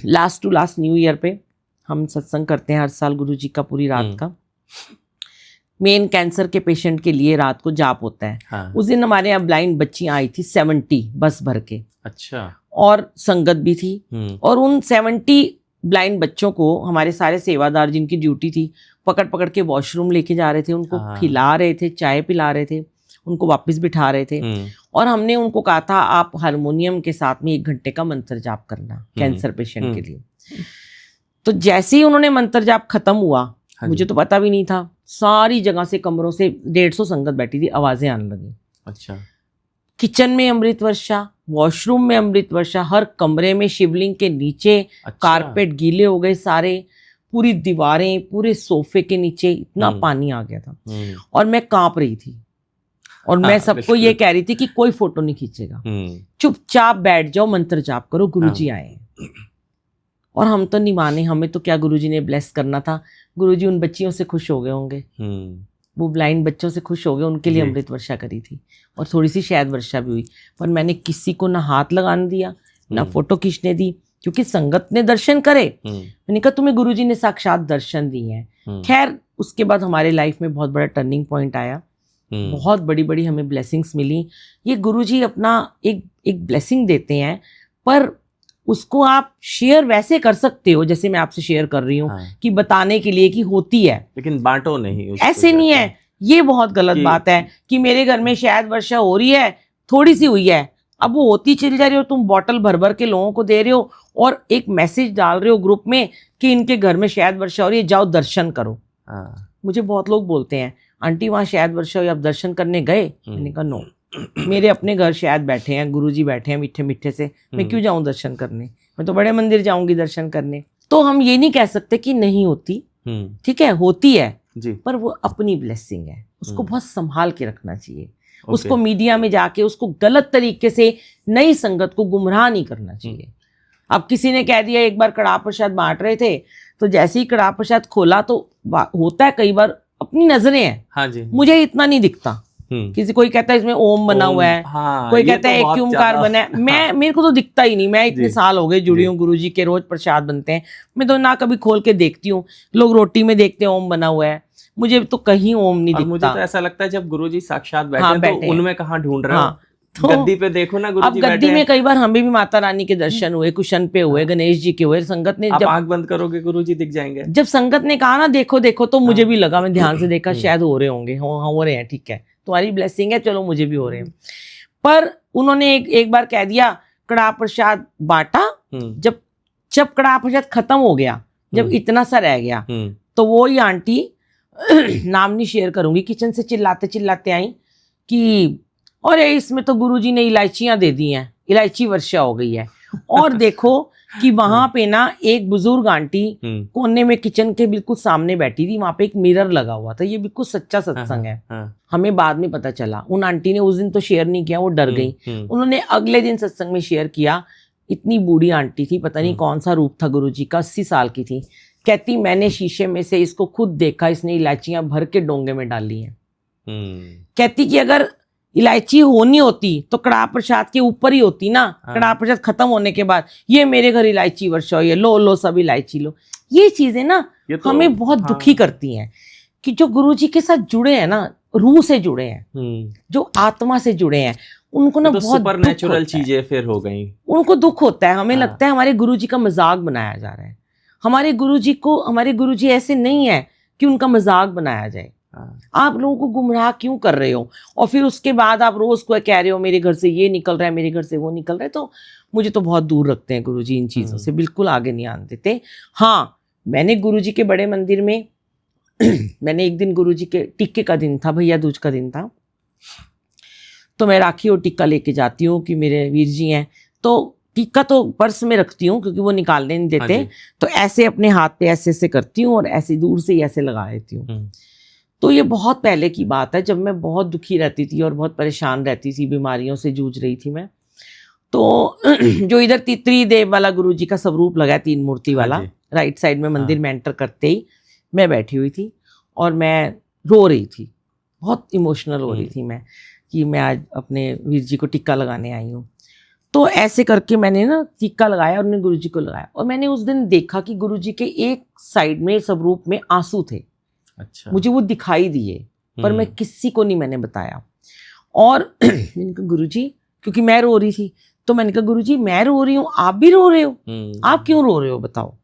last to last new year पे, हम सत्संग करते हैं हर साल गुरु जी का पूरी रात का। मेन कैंसर के पेशेंट के लिए रात को जाप होता है। उस दिन हमारे यहाँ ब्लाइंड बच्चियां आई थी 70 बस भर के। अच्छा, और संगत भी थी, और उन 70 ब्लाइंड बच्चों को हमारे सारे सेवादार जिनकी ड्यूटी थी पकड़ पकड़ के वॉशरूम लेके जा रहे थे, उनको खिला रहे थे, चाय पिला रहे थे, उनको वापस बिठा रहे थे, और हमने उनको कहा था आप हारमोनियम के साथ में 1 घंटे का मंत्र जाप करना कैंसर पेशेंट के लिए। तो जैसे ही उन्होंने मंत्र जाप खत्म हुआ, हाँ मुझे जी। तो पता भी नहीं था, सारी जगह से कमरों से 150 संगत बैठी थी, आवाजें आने लगी। अच्छा। किचन में अमृत वर्षा, वॉशरूम में अमृत वर्षा, हर कमरे में शिवलिंग के नीचे अच्छा। कारपेट गीले हो गए सारे, पूरी दीवारें, पूरे सोफे के नीचे इतना हम्म। पानी आ गया था। और मैं कांप रही थी और मैं हाँ, सबको ये बिल्कुल। कह रही थी कि कोई फोटो नहीं खींचेगा, चुपचाप बैठ जाओ, मंत्र जाप करो, गुरुजी आए हैं। और हम तो नहीं माने, हमें तो क्या गुरुजी ने ब्लेस करना था। गुरुजी उन बच्चियों से खुश हो गए होंगे, वो ब्लाइंड बच्चों से खुश हो गए, उनके लिए जी। अमृत वर्षा करी थी और थोड़ी सी शायद वर्षा भी हुई। पर मैंने किसी को ना हाथ लगाने दिया, ना फोटो खींचने दी, क्योंकि संगत ने दर्शन करे। मैंने कहा तुम्हें गुरुजी ने साक्षात दर्शन दिए हैं। खैर उसके बाद हमारे लाइफ में बहुत बड़ा टर्निंग पॉइंट आया, बहुत बड़ी बड़ी हमें ब्लेसिंग्स मिली। ये गुरुजी अपना एक ब्लेसिंग देते हैं, पर उसको आप शेयर वैसे कर सकते हो जैसे मैं आपसे शेयर कर रही हूँ, कि बताने के लिए कि होती है, लेकिन बांटो नहीं उसको। ऐसे नहीं है। ये बहुत गलत बात है कि मेरे घर में शायद वर्षा हो रही है, थोड़ी सी हुई है, अब वो होती चली जा रही हो, तुम बॉटल भर भर के लोगों को दे रहे हो और एक मैसेज डाल रहे हो ग्रुप में कि इनके घर में शायद वर्षा हो रही है, जाओ दर्शन करो। मुझे बहुत लोग बोलते हैं आंटी वहाँ शायद वर्षा हुई, आप दर्शन करने गए? मैंने कहा नो, मेरे अपने घर शायद बैठे हैं, गुरुजी बैठे हैं मीठे मीठे से, मैं क्यों जाऊं दर्शन करने? मैं तो बड़े मंदिर जाऊंगी दर्शन करने। तो हम ये नहीं कह सकते कि नहीं होती, ठीक है, होती है जी। पर वो अपनी ब्लेसिंग है, उसको बहुत संभाल के रखना चाहिए। उसको मीडिया में जाके उसको गलत तरीके से नई संगत को गुमराह नहीं करना चाहिए। अब किसी ने कह दिया, एक बार कड़ाह प्रसाद बांट रहे थे, तो जैसे ही कड़ाह प्रसाद खोला तो होता है कई बार अपनी नजरें हैं, हाँ जी। मुझे इतना नहीं दिखता। किसी कोई कहता है इसमें ओम बना हुआ है, कोई कहता है एक ओमकार बना है, मेरे को तो दिखता ही नहीं। मैं इतने साल हो गए जुड़ी हूँ, गुरुजी के रोज प्रसाद बनते हैं, मैं तो ना कभी खोल के देखती हूँ। लोग रोटी में देखते हैं ओम बना हुआ है, मुझे तो कहीं ओम नहीं दिखता। मुझे तो ऐसा लगता है जब गुरुजी साक्षात बैठे तो उनमें कहाँ ढूंढ रहे हो? तो गद्दी पे देखो ना गुरुजी बैठे। अब गद्दी में कई बार हमें भी माता रानी के दर्शन हुए, कुशन पे हुए, गणेश जी के हुए। संगत ने जब आंख बंद करोगे गुरुजी दिख जाएंगे। जब संगत ने कहा ना देखो देखो, तो मुझे भी लगा, मैं ध्यान से देखा, शायद हो रहे होंगे, हो रहे हैं, ठीक है, तुम्हारी ब्लेसिंग है, चलो मुझे भी हो रहे हैं। पर उन्होंने एक बार कह दिया कड़ाह प्रसाद बांटा, जब कड़ाह प्रसाद खत्म हो गया, जब इतना सा रह गया, तो वो ही आंटी नाम नहीं शेयर करूंगी, किचन से चिल्लाते चिल्लाते आई कि अरे इसमें तो गुरुजी ने इलायचियां दे दी हैं, इलायची वर्षा हो गई है। और देखो कि वहां पे ना एक बुजुर्ग आंटी कोने में किचन के बिल्कुल सामने बैठी थी, वहां पे एक मिरर लगा हुआ था। ये बिल्कुल सच्चा सत्संग है। हमें बाद में पता चला, उन आंटी ने उस दिन तो शेयर नहीं किया, वो डर गई। उन्होंने अगले दिन सत्संग में शेयर किया। इतनी बूढ़ी आंटी थी, पता नहीं कौन सा रूप था गुरुजी का, 80 साल की थी। कहती मैंने शीशे में से इसको खुद देखा, इसने इलायचियां भर के डोंगे में डाली हैं। कहती कि अगर इलायची होनी होती तो कड़ाह प्रसाद के ऊपर ही होती ना, कड़ाह प्रसाद खत्म होने के बाद, ये मेरे घर इलायची वर्षा हुई है, लो लो सब इलायची लो। ये चीजें ना तो, हमें बहुत दुखी करती हैं कि जो गुरुजी के साथ जुड़े हैं ना, रूह से जुड़े हैं, जो आत्मा से जुड़े हैं, उनको ना बहुत सुपरनैचुरल चीजें फिर हो गई, उनको दुख होता है। हमें लगता है हमारे गुरुजी का मजाक बनाया जा रहा है। हमारे गुरुजी ऐसे नहीं है कि उनका मजाक बनाया जाए। आप लोगों को गुमराह क्यों कर रहे हो? और फिर उसके बाद आप रोज को कह रहे हो मेरे घर से ये निकल रहा है, मेरे घर से वो निकल रहा है। तो मुझे तो बहुत दूर रखते हैं गुरुजी इन चीजों से, बिल्कुल आगे नहीं आने देते। हाँ, मैंने गुरुजी के बड़े मंदिर में मैंने एक दिन गुरुजी के टिक्के का दिन था, भैया दूज का दिन था, तो मैं राखी और टिक्का लेके जाती हूँ कि मेरे वीर जी हैं, तो टिक्का तो पर्स में रखती हूँ क्योंकि वो निकालने नहीं देते। तो ऐसे अपने हाथ पे ऐसे ऐसे करती हूँ और ऐसे दूर से ही ऐसे लगा लेती हूँ। तो ये बहुत पहले की बात है, जब मैं बहुत दुखी रहती थी और बहुत परेशान रहती थी, बीमारियों से जूझ रही थी मैं। तो जो इधर तितरी देव वाला गुरुजी का स्वरूप लगा है, 3 मूर्ति वाला, राइट साइड में मंदिर में एंटर करते ही मैं बैठी हुई थी और मैं रो रही थी, बहुत इमोशनल हो रही थी मैं कि मैं आज अपने वीर जी को टिक्का लगाने आई हूँ। तो ऐसे करके मैंने ना टिक्का लगाया और मैंने गुरुजी को लगाया, और मैंने उस दिन देखा कि गुरुजी के एक साइड में स्वरूप में आंसू थे। अच्छा। मुझे वो दिखाई दिए, पर मैं किसी को नहीं मैंने बताया। और मैंने कहा गुरुजी, क्योंकि मैं रो रही थी, तो मैंने कहा गुरुजी मैं रो रही हूँ, आप भी रो रहे हो, आप क्यों रो रहे हो बताओ?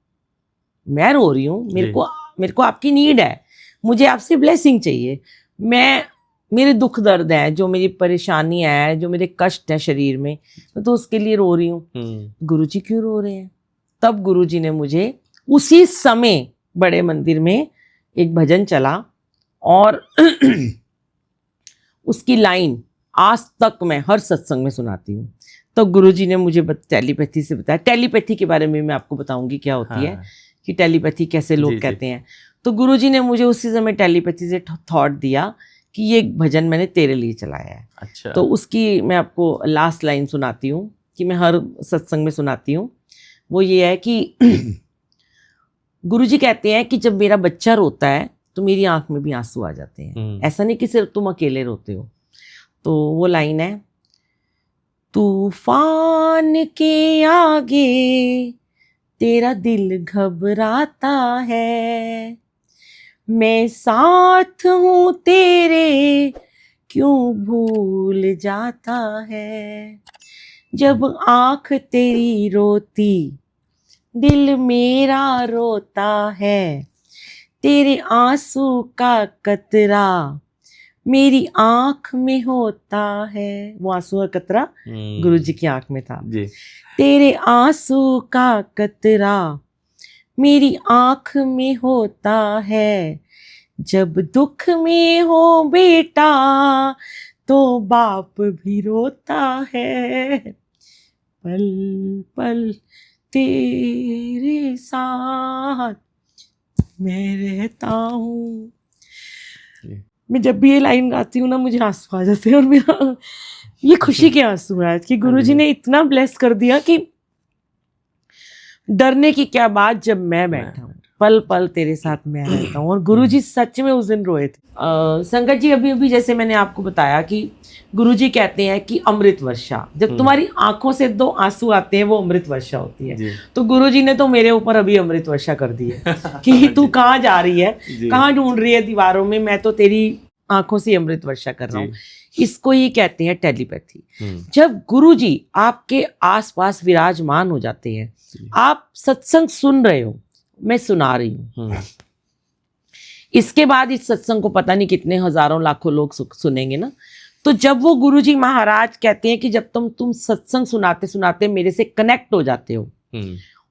मैं रो रही हूँ, मेरे को आपकी नीड है, मुझे आपसे ब्लेसिंग चाहिए, मेरे दुख दर्द है, जो मेरी परेशानी है, जो मेरे कष्ट है शरीर में, तो उसके लिए रो रही हूँ। गुरुजी क्यों रो रहे हैं? तब गुरुजी ने मुझे उसी समय बड़े मंदिर में एक भजन चला और उसकी लाइन आज तक मैं हर सत्संग में सुनाती हूँ। तो गुरुजी ने मुझे टेलीपैथी से बताया। टेलीपैथी के बारे में मैं आपको बताऊंगी क्या होती है, कि टेलीपैथी कैसे लोग कहते हैं। तो गुरुजी ने मुझे उसी समय टेलीपैथी से थॉट दिया कि ये भजन मैंने तेरे लिए चलाया है। अच्छा। तो उसकी मैं आपको लास्ट लाइन सुनाती हूँ, कि मैं हर सत्संग में सुनाती हूँ। वो ये है कि गुरुजी कहते हैं कि जब मेरा बच्चा रोता है तो मेरी आंख में भी आंसू आ जाते हैं। ऐसा नहीं कि सिर्फ तुम अकेले रोते हो। तो वो लाइन है, तूफान के आगे तेरा दिल घबराता है, मैं साथ हूँ तेरे क्यों भूल जाता है, जब आँख तेरी रोती दिल मेरा रोता है, तेरे आंसू का कतरा मेरी आँख में होता है। वो आंसू का कतरा गुरुजी की आँख में था जी। तेरे आंसू का कतरा मेरी आँख में होता है, जब दुख में हो बेटा तो बाप भी रोता है, पल पल तेरे साथ मैं रहता हूँ। मैं जब भी ये लाइन गाती हूँ ना, मुझे आंसू आ जाते हैं, और मेरा ये खुशी के आंसू है कि गुरुजी ने इतना ब्लेस कर दिया कि डरने की क्या बात, जब मैं बैठा हूँ पल पल तेरे साथ मैं रहता हूँ। और गुरुजी सच में उस दिन रोए थे। संगत जी, अभी अभी जैसे मैंने आपको बताया कि गुरुजी कहते हैं कि अमृत वर्षा, जब तुम्हारी आंखों से 2 आंसू आते हैं वो अमृत वर्षा होती है। तो गुरुजी ने तो मेरे ऊपर अभी अमृत वर्षा कर दी है कि तू कहाँ जा रही है, कहाँ ढूंढ रही है दीवारों में, मैं तो तेरी आंखों से अमृत वर्षा कर रहा हूँ। इसको ही कहते हैं टेलीपैथी। जब गुरुजी आपके आसपास विराजमान हो जाते हैं, आप सत्संग सुन रहे हो, मैं सुना रही हूँ, इसके बाद इस सत्संग को पता नहीं कितने हजारों लाखों लोग सुनेंगे ना। तो जब वो गुरुजी महाराज कहते हैं कि जब तुम सत्संग सुनाते सुनाते मेरे से कनेक्ट हो जाते हो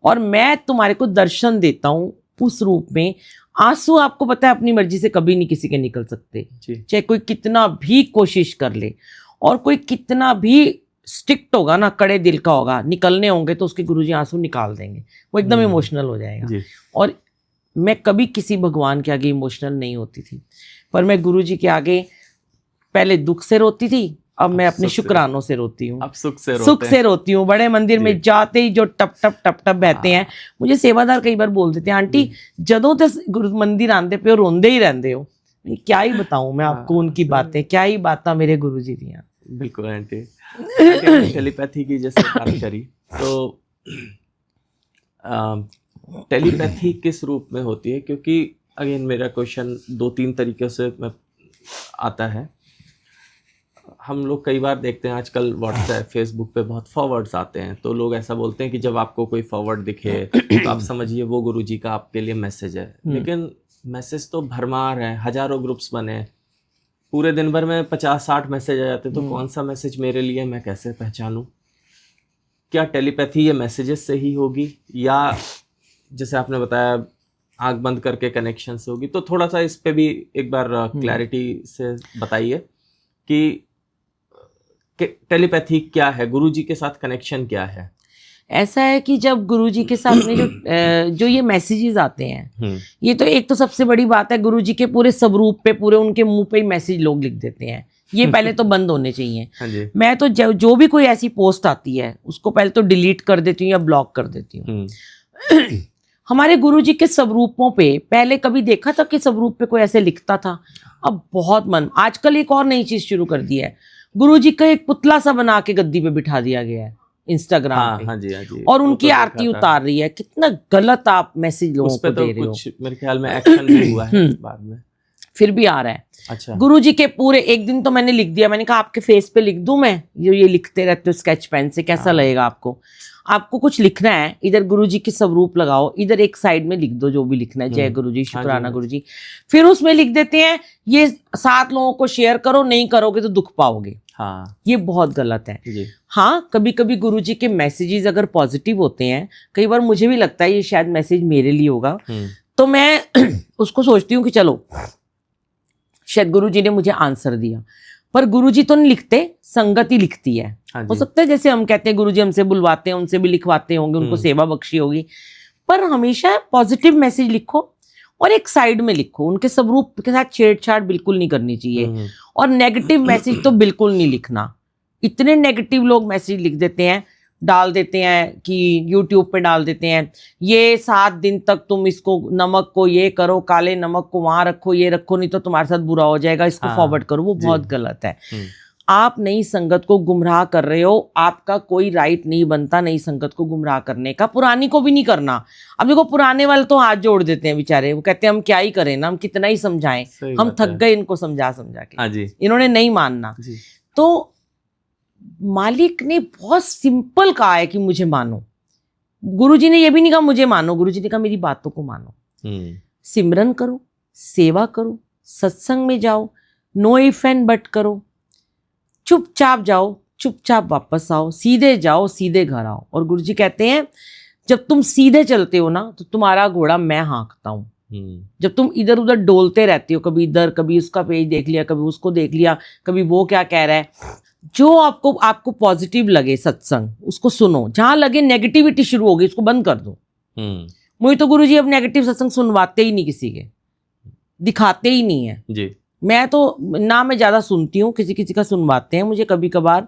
और मैं तुम्हारे को दर्शन देता हूँ उस रूप में, आंसू आपको पता है अपनी मर्जी से कभी नहीं किसी के निकल सकते, चाहे कोई कितना भी कोशिश कर ले और कोई कितना भी स्ट्रिक्ट होगा ना, कड़े दिल का होगा, निकलने होंगे तो उसके गुरुजी आंसू निकाल देंगे, वो एकदम इमोशनल हो जाएगा। और मैं कभी किसी भगवान के आगे इमोशनल नहीं होती थी, पर मैं गुरुजी के आगे पहले दुख से रोती थी, अब मैं अपने शुक्रानों से रोती हूँ, अब सुख से रोती हूँ। बड़े मंदिर में जाते ही जो टप टप बहते हैं, मुझे सेवादार कई बार बोल देते हैं, आंटी जदों तक गुरु मंदिर आंदे पे रोंदे ही रहंदे हो। क्या ही बताऊं मैं आपको उनकी बातें, क्या ही बातें मेरे गुरुजी दी। बिल्कुल आंटी, टेलीपैथी की जैसे बात करी, तो टेलीपैथी किस रूप में होती है? क्योंकि अगेन मेरा क्वेश्चन 2-3 तरीके से आता है। हम लोग कई बार देखते हैं आजकल व्हाट्सएप फेसबुक पे बहुत फॉरवर्ड्स आते हैं, तो लोग ऐसा बोलते हैं कि जब आपको कोई फॉरवर्ड दिखे तो आप समझिए वो गुरुजी का आपके लिए मैसेज है। लेकिन मैसेज तो भरमार है, हजारों ग्रुप्स बने, पूरे दिन भर में 50-60 मैसेज आ जाते, तो कौन सा मैसेज मेरे लिए, मैं कैसे पहचानूं? क्या टेलीपैथी ये मैसेजेस से ही होगी, या जैसे आपने बताया आंख बंद करके कनेक्शन से होगी? तो थोड़ा सा इस पे भी एक बार क्लैरिटी से बताइए कि टेलीपैथी क्या है, गुरुजी के साथ कनेक्शन क्या है? ऐसा है कि जब गुरुजी के साथ में जो ये मैसेजेस आते हैं, ये तो एक तो सबसे बड़ी बात है, गुरुजी के पूरे स्वरूप पे, पूरे उनके मुंह पे ही मैसेज लोग लिख देते हैं, ये पहले तो बंद होने चाहिए। मैं तो जो भी कोई ऐसी पोस्ट आती है उसको पहले तो डिलीट कर देती हूँ या ब्लॉक कर देती हूँ। हमारे गुरुजी के स्वरूपों पे पहले कभी देखा था कि स्वरूप पे कोई ऐसे लिखता था? अब बहुत मन, आजकल एक और नई चीज शुरू कर दी है, गुरुजी का एक पुतला सा बना के गद्दी पे बिठा दिया गया है इंस्टाग्राम पे। हाँ जी, और उनकी आरती उतार रही है। कितना गलत आप मैसेज लोगों को दे रहे हो। कुछ मेरे ख्याल में एक्शन भी हुआ है बाद में, फिर भी आ रहा है। अच्छा, गुरुजी के पूरे एक दिन तो मैंने लिख दिया, मैंने कहा आपके फेस पे लिख दूं मैं, ये लिखते रहते हो स्केच पेन से, कैसा लगेगा आपको? आपको कुछ लिखना है, इधर गुरुजी की स्वरूप लगाओ, इधर एक साइड में लिख दो जो भी लिखना है, जय गुरुजी, शुक्राना गुरुजी। फिर उसमें लिख देते हैं ये 7 लोगों को शेयर करो, नहीं करोगे तो दुख पाओगे। हाँ ये बहुत गलत है। जी। हाँ, कभी कभी गुरुजी के मैसेजेस अगर पॉजिटिव होते हैं, कई बार मुझे भी लगता है ये शायद मैसेज मेरे लिए होगा, तो मैं उसको सोचती हूँ कि चलो शायद गुरुजी ने मुझे आंसर दिया। पर गुरुजी तो नहीं लिखते, संगत ही लिखती है। हाँ हो जी। सकता है जैसे हम कहते हैं गुरुजी हमसे बुलवाते हैं, उनसे भी लिखवाते होंगे, उनको सेवा बख्शी होगी, पर हमेशा पॉजिटिव मैसेज लिखो और एक साइड में लिखो। उनके स्वरूप के साथ छेड़छाड़ बिल्कुल नहीं करनी चाहिए, और नेगेटिव मैसेज तो बिल्कुल नहीं लिखना। इतने नेगेटिव लोग मैसेज लिख देते हैं, डाल देते हैं कि यूट्यूब पे डाल देते हैं, ये 7 दिन तक तुम इसको नमक को ये करो, काले नमक को वहां रखो, ये रखो, नहीं तो तुम्हारे साथ बुरा हो जाएगा, इसको हाँ, फॉरवर्ड करो। वो जी। बहुत गलत है। आप नई संगत को गुमराह कर रहे हो, आपका कोई राइट नहीं बनता नई संगत को गुमराह करने का, पुरानी को भी नहीं करना। अब देखो पुराने वाले तो हाथ जोड़ देते हैं बेचारे, वो कहते हैं हम क्या ही करें ना, हम कितना ही समझाएं, हम थक गए इनको समझा समझा के। हाँ जी। इन्होंने नहीं मानना जी। तो मालिक ने बहुत सिंपल कहा है कि मुझे मानो। गुरुजी ने ये भी नहीं कहा मुझे मानो, गुरुजी ने कहा मेरी बातों को मानो, सिमरन करो, सेवा करो, सत्संग में जाओ, नो इफ एंड बट करो, चुपचाप जाओ, चुपचाप वापस आओ, सीधे जाओ, सीधे घर आओ। और गुरुजी कहते हैं जब तुम सीधे चलते हो ना तो तुम्हारा घोड़ा मैं हाँकता हूँ। जब तुम इधर उधर डोलते रहते हो, कभी इधर कभी उसका पेज देख लिया, कभी उसको देख लिया, कभी वो क्या कह रहा है, जो आपको पॉजिटिव लगे सत्संग उसको सुनो, जहां लगे नेगेटिविटी शुरू होगी उसको बंद कर दो। मुझे तो गुरुजी अब नेगेटिव सत्संग सुनवाते ही नहीं, किसी के दिखाते ही नहीं है जी। मैं तो ना, मैं ज़्यादा सुनती हूँ, किसी किसी का सुनवाते हैं मुझे कभी कभार,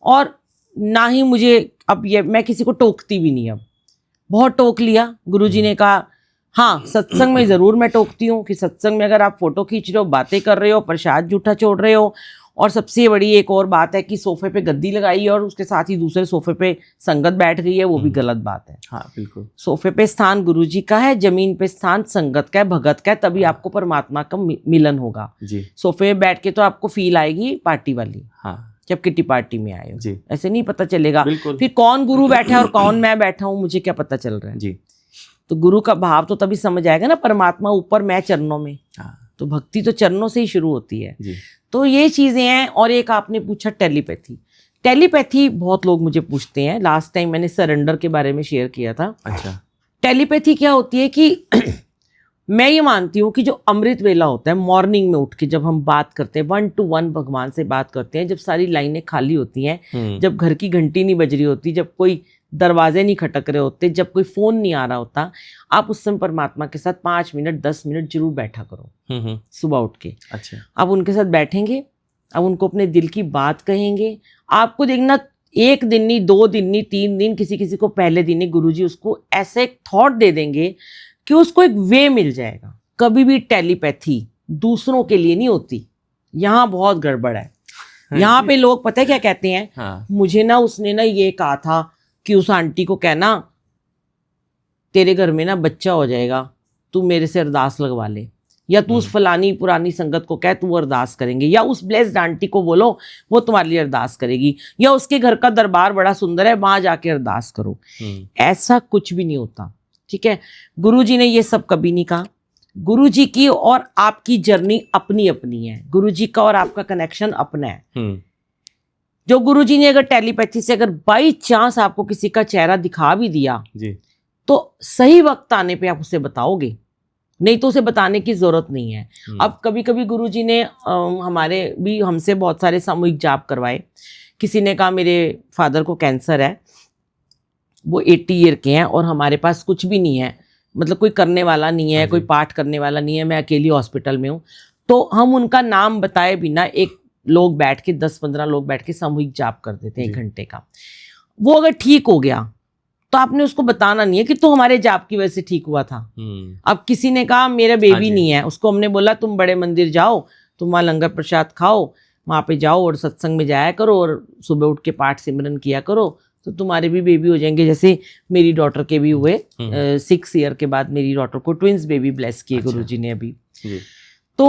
और ना ही मुझे अब ये मैं किसी को टोकती भी नहीं। अब बहुत टोक लिया, गुरुजी ने कहा हाँ सत्संग में ज़रूर मैं टोकती हूँ कि सत्संग में अगर आप फोटो खींच रहे हो, बातें कर रहे हो, प्रसाद जूठा छोड़ रहे हो, और सबसे बड़ी एक और बात है कि सोफे पे गद्दी लगाई है और उसके साथ ही दूसरे सोफे पे संगत बैठ गई है, वो भी गलत बात है। हाँ बिल्कुल। सोफे पे स्थान गुरुजी का है, जमीन पे स्थान संगत का है, भगत का है, तभी आपको परमात्मा का मिलन होगा जी। सोफे पे बैठ के तो आपको फील आएगी पार्टी वाली, हाँ, जब किटी पार्टी में आए हो जी, ऐसे नहीं पता चलेगा फिर कौन गुरु बैठा है और कौन मैं बैठा हूँ, मुझे क्या पता चल रहा है जी। तो गुरु का भाव तो तभी समझ आएगा ना, परमात्मा ऊपर, मैं चरणों में, तो भक्ति तो चरणों से ही शुरू होती है जी। तो ये चीजें हैं। और एक आपने पूछा टेलीपैथी, टेलीपैथी बहुत लोग मुझे पूछते हैं, लास्ट टाइम मैंने सरेंडर के बारे में शेयर किया था। अच्छा, टेलीपैथी क्या होती है कि मैं ये मानती हूँ कि जो अमृत वेला होता है, मॉर्निंग में उठ के जब हम बात करते हैं, 1 to 1 भगवान से बात करते हैं, जब सारी लाइनें खाली होती हैं, जब घर की घंटी नहीं बज रही होती, जब कोई दरवाजे नहीं खटक रहे होते, जब कोई फोन नहीं आ रहा होता, आप उस समय परमात्मा के साथ 5 मिनट 10 मिनट जरूर बैठा करो सुबह उठ के। अच्छा, आप उनके साथ बैठेंगे, आप उनको अपने दिल की बात कहेंगे, आपको देखना 1 दिन नहीं, 2 दिन नहीं, 3 दिन, किसी किसी को पहले दिन ही गुरुजी उसको ऐसे एक थॉट दे देंगे कि उसको एक वे मिल जाएगा। कभी भी टेलीपैथी दूसरों के लिए नहीं होती, यहाँ बहुत गड़बड़ है। यहाँ पे लोग पता है क्या कहते हैं, हाँ, मुझे ना उसने ना ये कहा था कि उस आंटी को कहना तेरे घर में ना बच्चा हो जाएगा, तू मेरे से अरदास लगवा ले, या तू उस फलानी पुरानी संगत को कह तू अरदास करेंगे, या उस ब्लेस्ड आंटी को बोलो वो तुम्हारे लिए अरदास करेगी, या उसके घर का दरबार बड़ा सुंदर है वहां जाके अरदास करो। ऐसा कुछ भी नहीं होता, ठीक है। गुरुजी ने ये सब कभी नहीं कहा। गुरुजी की और आपकी जर्नी अपनी अपनी है, गुरुजी का और आपका कनेक्शन अपना है। जो गुरुजी ने अगर टेलीपैथी से अगर बाई चांस आपको किसी का चेहरा दिखा भी दिया जी, तो सही वक्त आने पे आप उसे बताओगे, नहीं तो उसे बताने की जरूरत नहीं है। अब कभी कभी गुरुजी ने हमारे भी हमसे बहुत सारे सामूहिक जाप करवाए। किसी ने कहा मेरे फादर को कैंसर है, वो 80 ईयर के हैं और हमारे पास कुछ भी नहीं है, मतलब कोई करने वाला नहीं है, कोई पाठ करने वाला नहीं है, मैं अकेली हॉस्पिटल में हूँ। तो हम उनका नाम बताए बिना एक लोग बैठ के 10-15 लोग बैठ के सामूहिक जाप कर देते हैं 1 घंटे का। वो अगर ठीक हो गया तो आपने उसको बताना नहीं है कि तो हमारे जाप की वजह से ठीक हुआ था। अब किसी ने कहा मेरा बेबी नहीं है, उसको हमने बोला तुम बड़े मंदिर जाओ, तुम वहाँ लंगर प्रसाद खाओ, वहाँ पे जाओ और सत्संग में जाया करो और सुबह उठ के पाठ सिमरन किया करो, तो तुम्हारे भी बेबी हो जाएंगे। जैसे मेरी डॉटर के भी हुए, 6 ईयर के बाद मेरी डॉटर को ट्विंस बेबी ब्लेस किए गुरुजी ने अभी। तो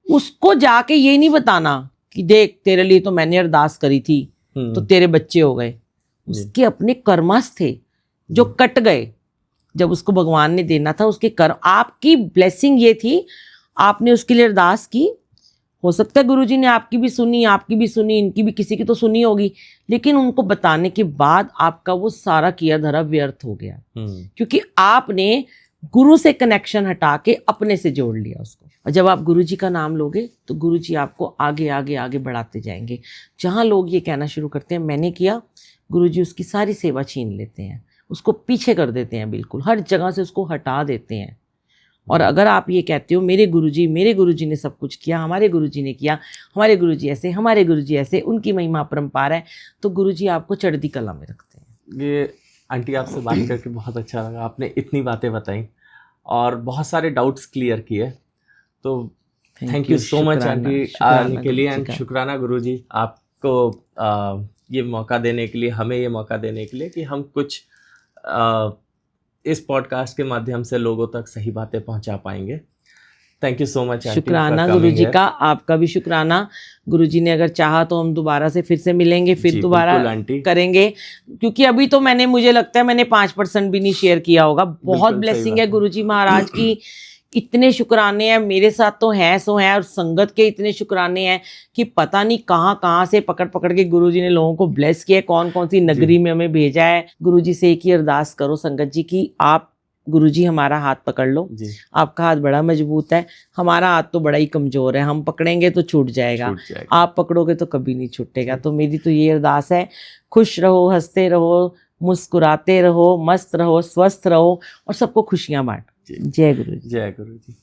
उसको जाके ये नहीं बताना कि देख तेरे लिए तो मैंने अरदास करी थी तो तेरे बच्चे हो गए। उसके अपने कर्मस थे जो कट गए जब उसको भगवान ने देना था, उसके कर्म। आपकी ब्लेसिंग ये थी, आपने उसके लिए अरदास की, हो सकता है गुरुजी ने आपकी भी सुनी, इनकी भी, किसी की तो सुनी होगी, लेकिन उनको बताने के बाद आपका वो सारा किया धरा व्यर्थ हो गया, क्योंकि आपने गुरु से कनेक्शन हटा के अपने से जोड़ लिया उसको। और जब आप गुरुजी का नाम लोगे तो गुरुजी आपको आगे आगे आगे बढ़ाते जाएंगे। जहाँ लोग ये कहना शुरू करते हैं मैंने किया, गुरुजी उसकी सारी सेवा छीन लेते हैं, उसको पीछे कर देते हैं, बिल्कुल हर जगह से उसको हटा देते हैं। और अगर आप ये कहते हो मेरे गुरुजी ने सब कुछ किया, हमारे गुरुजी ने किया, हमारे गुरुजी ऐसे, हमारे गुरुजी ऐसे, उनकी महिमा अपरंपार है, तो गुरुजी आपको चढ़ती कला में रखते हैं। ये आंटी आपसे बात करके बहुत अच्छा लगा, आपने इतनी बातें बताई और बहुत सारे डाउट्स क्लियर किए, तो thank you so much aunty आने के लिए, एंड शुक्राना गुरुजी आपको ये मौका देने के लिए, हमें ये मौका देने के लिए कि हम कुछ इस पॉडकास्ट के माध्यम से लोगों तक सही बातें पहुंचा पाएंगे। Thank you so much. शुक्राना गुरुजी का, आपका भी शुक्राना। गुरुजी ने अगर चाहा तो हम दोबारा से फिर से मिलेंगे, फिर दोबारा करेंगे, क्योंकि अभी तो मुझे लगता है मैंने 5% भी नहीं शेयर किया होगा। बहुत ब्लेसिंग है गुरुजी महाराज की, इतने शुक्राने हैं, मेरे साथ तो हैं सो हैं, और संगत के इतने शुक्राने हैं कि पता नहीं कहाँ से पकड़ पकड़ के गुरुजी ने लोगों को ब्लेस किया, कौन कौन सी नगरी में हमें भेजा है। गुरुजी से एक ही अरदास करो संगत जी की, आप गुरुजी हमारा हाथ पकड़ लो। आपका हाथ बड़ा मजबूत है, हमारा हाथ तो बड़ा ही कमजोर है, हम पकड़ेंगे तो छूट जाएगा, आप पकड़ोगे तो कभी नहीं छूटेगा। तो मेरी तो ये अरदास है, खुश रहो, हंसते रहो, मुस्कुराते रहो, मस्त रहो, स्वस्थ रहो और सबको खुशियां बांटो। जय गुरु जी। जय गुरु जी।